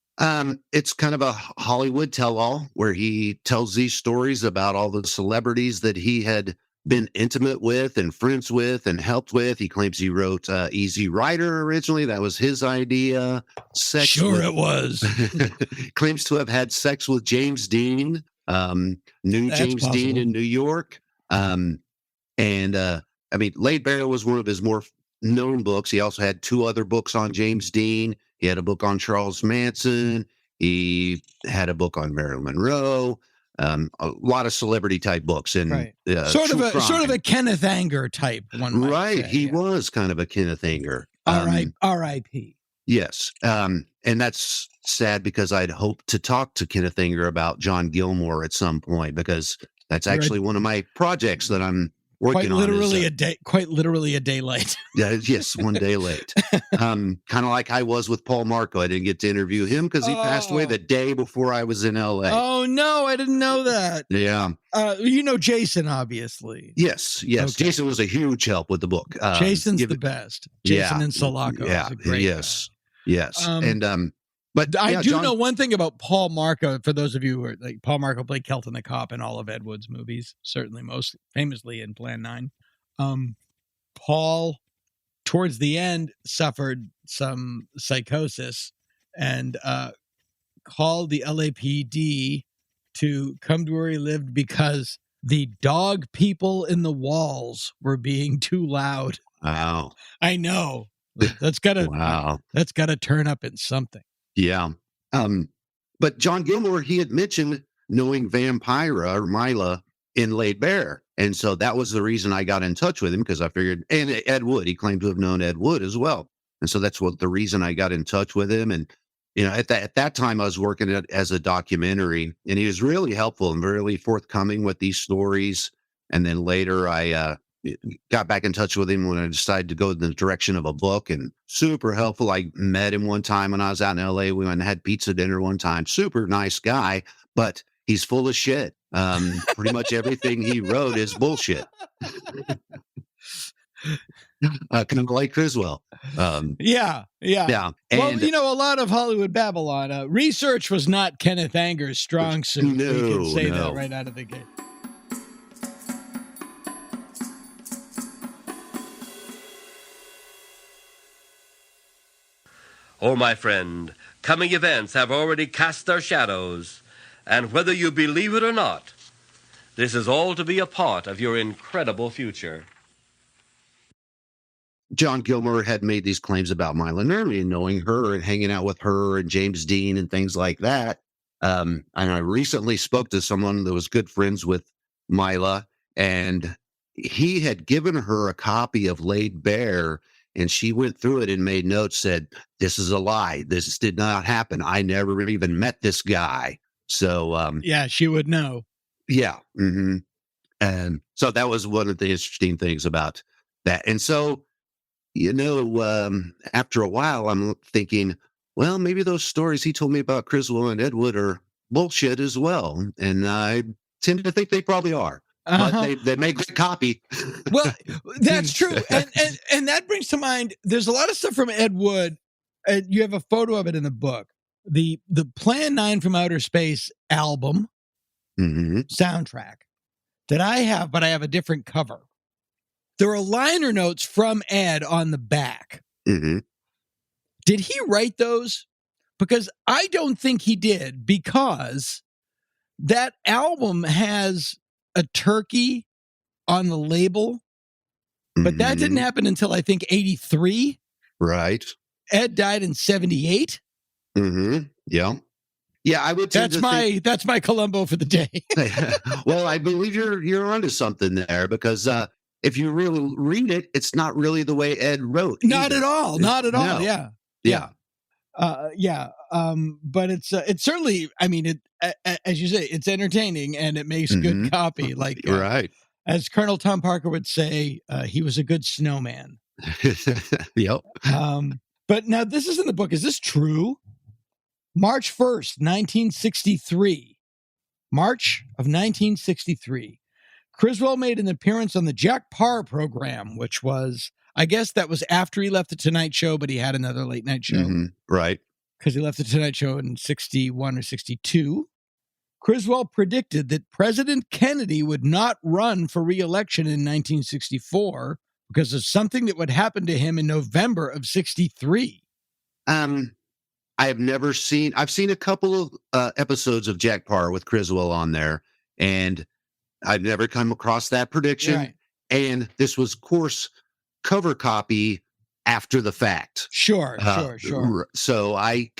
It's kind of a Hollywood tell-all where he tells these stories about all the celebrities that he had been intimate with and friends with and helped with. He claims he wrote Easy Rider originally. That was his idea. It was. Claims to have had sex with James Dean, James Dean in New York. Laid Bare was one of his more known books. He also had 2 other books on James Dean. He had a book on Charles Manson. He had a book on Marilyn Monroe. A lot of celebrity type books, and right. Sort of a Kenneth Anger type one. Right, he was kind of a Kenneth Anger. R.I.P. Yes, and that's sad because I'd hoped to talk to Kenneth Anger about John Gilmore at some point, because that's actually one of my projects that I'm working quite literally a day late. Yes, one day late. Kind of like I was with Paul Marco. I didn't get to interview him because he passed away the day before I was in LA. Oh no, I didn't know that. Yeah. Jason, obviously. Yes. Okay. Jason was a huge help with the book. Jason's the best. Jason and Sulaco. Yeah. Is a great guy. But I do know one thing about Paul Marco. For those of you who are like, Paul Marco played Kelton the Cop in all of Ed Wood's movies, certainly most famously in Plan 9. Paul, towards the end, suffered some psychosis and called the LAPD to come to where he lived because the dog people in the walls were being too loud. Wow. I know. That's gotta turn up in something. Yeah. But John Gilmore, he had mentioned knowing Vampira or Mila in Laid Bare. And so that was the reason I got in touch with him, because I figured, and Ed Wood, he claimed to have known Ed Wood as well. And so that's the reason I got in touch with him. And, at that time I was working as a documentary, and he was really helpful and really forthcoming with these stories. And then later I got back in touch with him when I decided to go in the direction of a book, and super helpful. I met him one time when I was out in LA. We went and had pizza dinner one time. Super nice guy, but he's full of shit. Pretty much everything he wrote is bullshit. Kind of like Criswell. Yeah. And, a lot of Hollywood Babylon. Research was not Kenneth Anger's strong suit. We can say that right out of the gate. Oh, my friend, coming events have already cast their shadows, and whether you believe it or not, this is all to be a part of your incredible future. John Gilmore had made these claims about Mila Nurmi and knowing her and hanging out with her and James Dean and things like that. And I recently spoke to someone that was good friends with Mila, and he had given her a copy of Laid Bare, and she went through it and made notes, said, this is a lie. This did not happen. I never even met this guy. So, yeah, she would know. Yeah. Mm-hmm. And so that was one of the interesting things about that. And so, after a while, I'm thinking, well, maybe those stories he told me about Criswell and Ed Wood are bullshit as well. And I tend to think they probably are. But they make good copy. Well, that's true. And that brings to mind, there's a lot of stuff from Ed Wood. And you have a photo of it in the book. The Plan 9 from Outer Space album soundtrack that I have, but I have a different cover. There are liner notes from Ed on the back. Mm-hmm. Did he write those? Because I don't think he did, because that album has a turkey on the label, but that didn't happen until I think 83. Right. Ed died in 78. Mm-hmm. Yeah. Yeah, I would. That's my Columbo for the day. Well, I believe you're onto something there, because if you really read it, it's not really the way Ed wrote. Not either. at all. Not at all. No. Yeah. But it's certainly, I mean, as you say, it's entertaining and it makes good copy. Like, right. As Colonel Tom Parker would say, he was a good snowman. Yep. But now this is in the book. Is this true? March 1st, 1963. March of 1963. Criswell made an appearance on the Jack Paar program, which was, I guess that was after he left the Tonight Show, but he had another late night show. Right. Because he left the Tonight Show in 61 or 62. Criswell predicted that President Kennedy would not run for re-election in 1964 because of something that would happen to him in November of 63. I've seen a couple of episodes of Jack Paar with Criswell on there, and I've never come across that prediction. Right. And this was, of course, cover copy after the fact. Sure. So I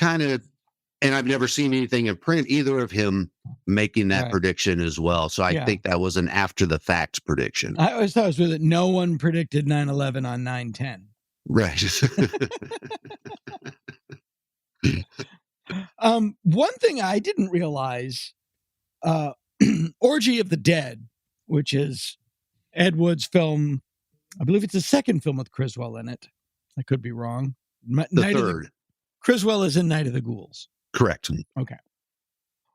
and I've never seen anything in print either of him making that prediction as well. So I think that was an after the fact prediction. I always thought it was weird that no one predicted 9/11 on 9/10. Right. One thing I didn't realize, Orgy of the Dead, which is Ed Wood's film, I believe it's the second film with Criswell in it. I could be wrong. The third. Criswell is in Night of the Ghouls. Correct. Okay.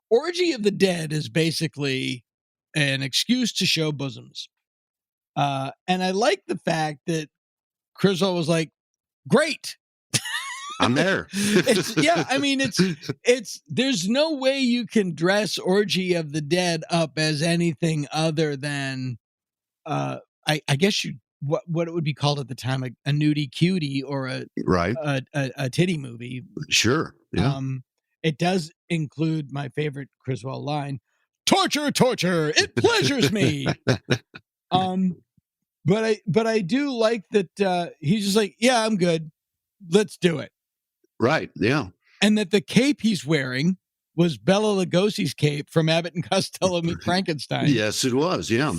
Orgy of the Dead is basically an excuse to show bosoms. And I like the fact that Criswell was like, great. I'm there. There's no way you can dress Orgy of the Dead up as anything other than, I guess what it would be called at the time, a nudie cutie or a titty movie. Sure. Yeah. It does include my favorite Criswell line, torture, it pleasures me. But I do like that he's just like, yeah, I'm good. Let's do it. Right. Yeah. And that the cape he's wearing was Bela Lugosi's cape from Abbott and Costello Meet Frankenstein. Yes, it was. Yeah.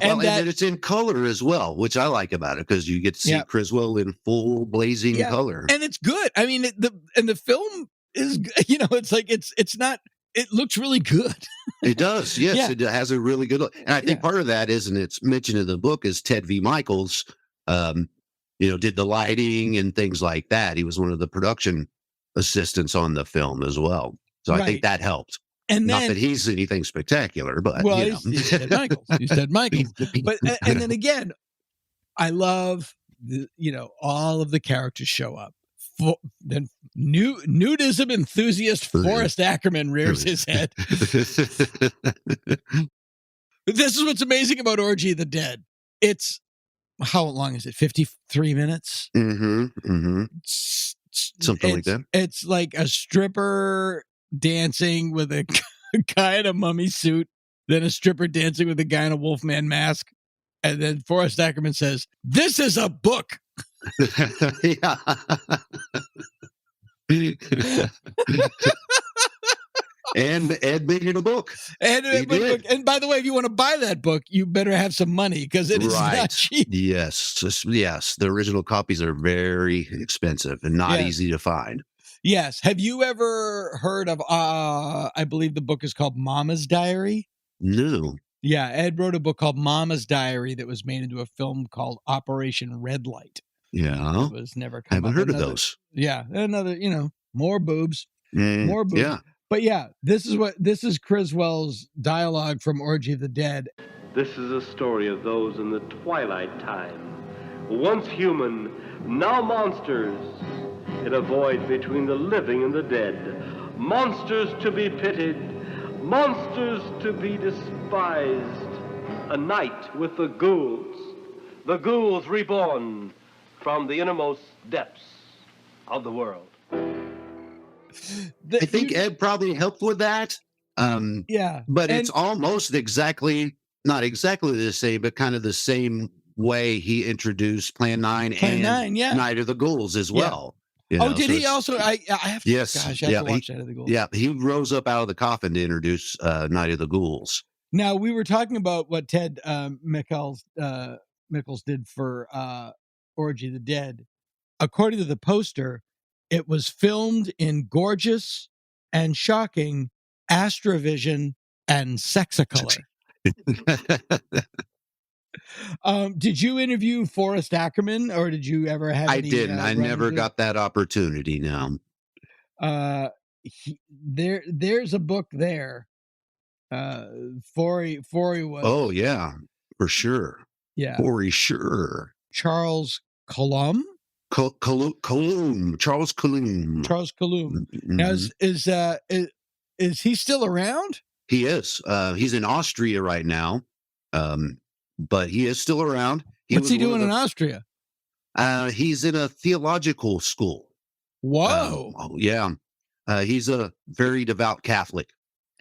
And then it's in color as well, which I like about it, because you get to see Criswell in full blazing color. And it's good. I mean, the film is, it's like, it's not, it looks really good. It does. Yes. It has a really good look. And I think part of that is, and it's mentioned in the book, is Ted V. Michaels, did the lighting and things like that. He was one of the production assistants on the film as well. So I think that helped. And then, not that he's anything spectacular, but he's Ted Michaels. He's Ted Michaels. But and then again, I love all of the characters show up. Then nudism enthusiast Forrest Ackerman rears his head. This is what's amazing about Orgy of the Dead. It's, how long is it? 53 minutes? Something like that. It's like a stripper dancing with a guy in a mummy suit, then a stripper dancing with a guy in a Wolfman mask. And then Forrest Ackerman says, "This is a book." Yeah. And Ed made it a book. And by the way, if you want to buy that book, you better have some money because it is not cheap. Yes. The original copies are very expensive and not easy to find. Yes. Have you ever heard of, I believe the book is called Mama's Diary? No. Yeah. Ed wrote a book called Mama's Diary that was made into a film called Operation Red Light. Yeah. It was never I haven't heard of those. Yeah. Another, more boobs. More boobs. Yeah. But yeah, this is Criswell's dialogue from Orgy of the Dead. This is a story of those in the twilight time, once human, now monsters, in a void between the living and the dead. Monsters to be pitied, monsters to be despised. A night with the ghouls reborn from the innermost depths of the world. I think Ed probably helped with that. But it's almost not exactly the same, but kind of the same way he introduced Plan 9 and Night of the Ghouls as well. Did he also? I have to, yes. Gosh, I have to watch Night of the Ghouls. Yeah, he rose up out of the coffin to introduce Night of the Ghouls. Now, we were talking about what Ted Mickles did for Orgy of the Dead. According to the poster, it was filmed in gorgeous and shocking Astrovision and Sexicolor. Did you interview Forrest Ackerman, or did you ever have? I didn't. I never got that opportunity. Now, there's a book there. Forey was. Oh yeah, for sure. Yeah, for sure. Charles Coulomb. Charles Coulomb. Charles Coulomb. Mm-hmm. Now, is he still around? He is. He's in Austria right now, but he is still around. What's he doing in Austria? He's in a theological school. Whoa. Yeah. He's a very devout Catholic.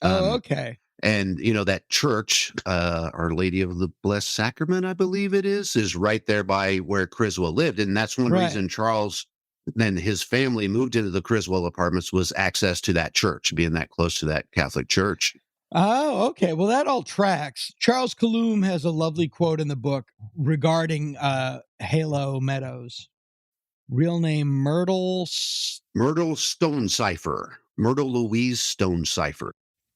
Okay. And, that church, Our Lady of the Blessed Sacrament, I believe it is right there by where Criswell lived. And that's one reason Charles and his family moved into the Criswell apartments was access to that church, being that close to that Catholic church. Oh, okay. Well, that all tracks. Charles Coulomb has a lovely quote in the book regarding Halo Meadows. Real name Myrtle Stonecipher. Myrtle Louise Stonecipher.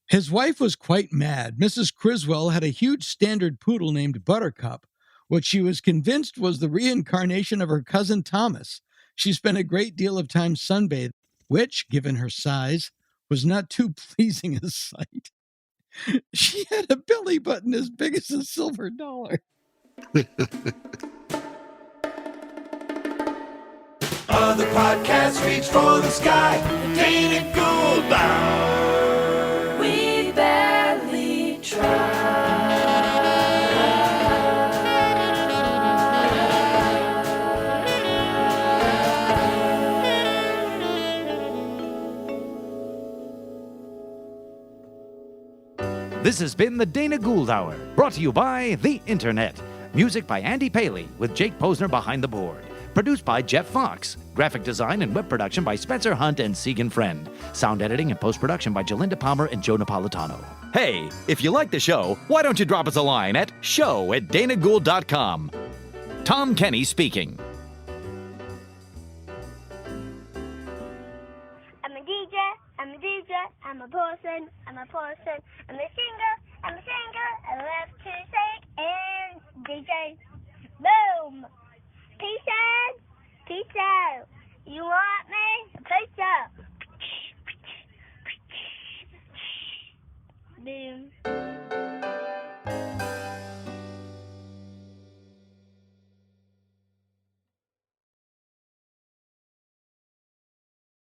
His wife was quite mad. Mrs. Criswell had a huge standard poodle named Buttercup, which she was convinced was the reincarnation of her cousin Thomas. She spent a great deal of time sunbathing, which, given her size, was not too pleasing a sight. She had a belly button as big as a silver dollar. Other podcasts reach for the sky. Dana Gould bound. We barely try. This has been the Dana Gould Hour, brought to you by the Internet. Music by Andy Paley, with Jake Posner behind the board. Produced by Jeff Fox. Graphic design and web production by Spencer Hunt and Segan Friend. Sound editing and post-production by Jalinda Palmer and Joe Napolitano. Hey, if you like the show, why don't you drop us a line at show@danagould.com. Tom Kenny speaking. I'm a DJ, I'm a person, I'm a singer, I love to sing and DJ. Boom! Peace out. You want me? Peace out. Boom.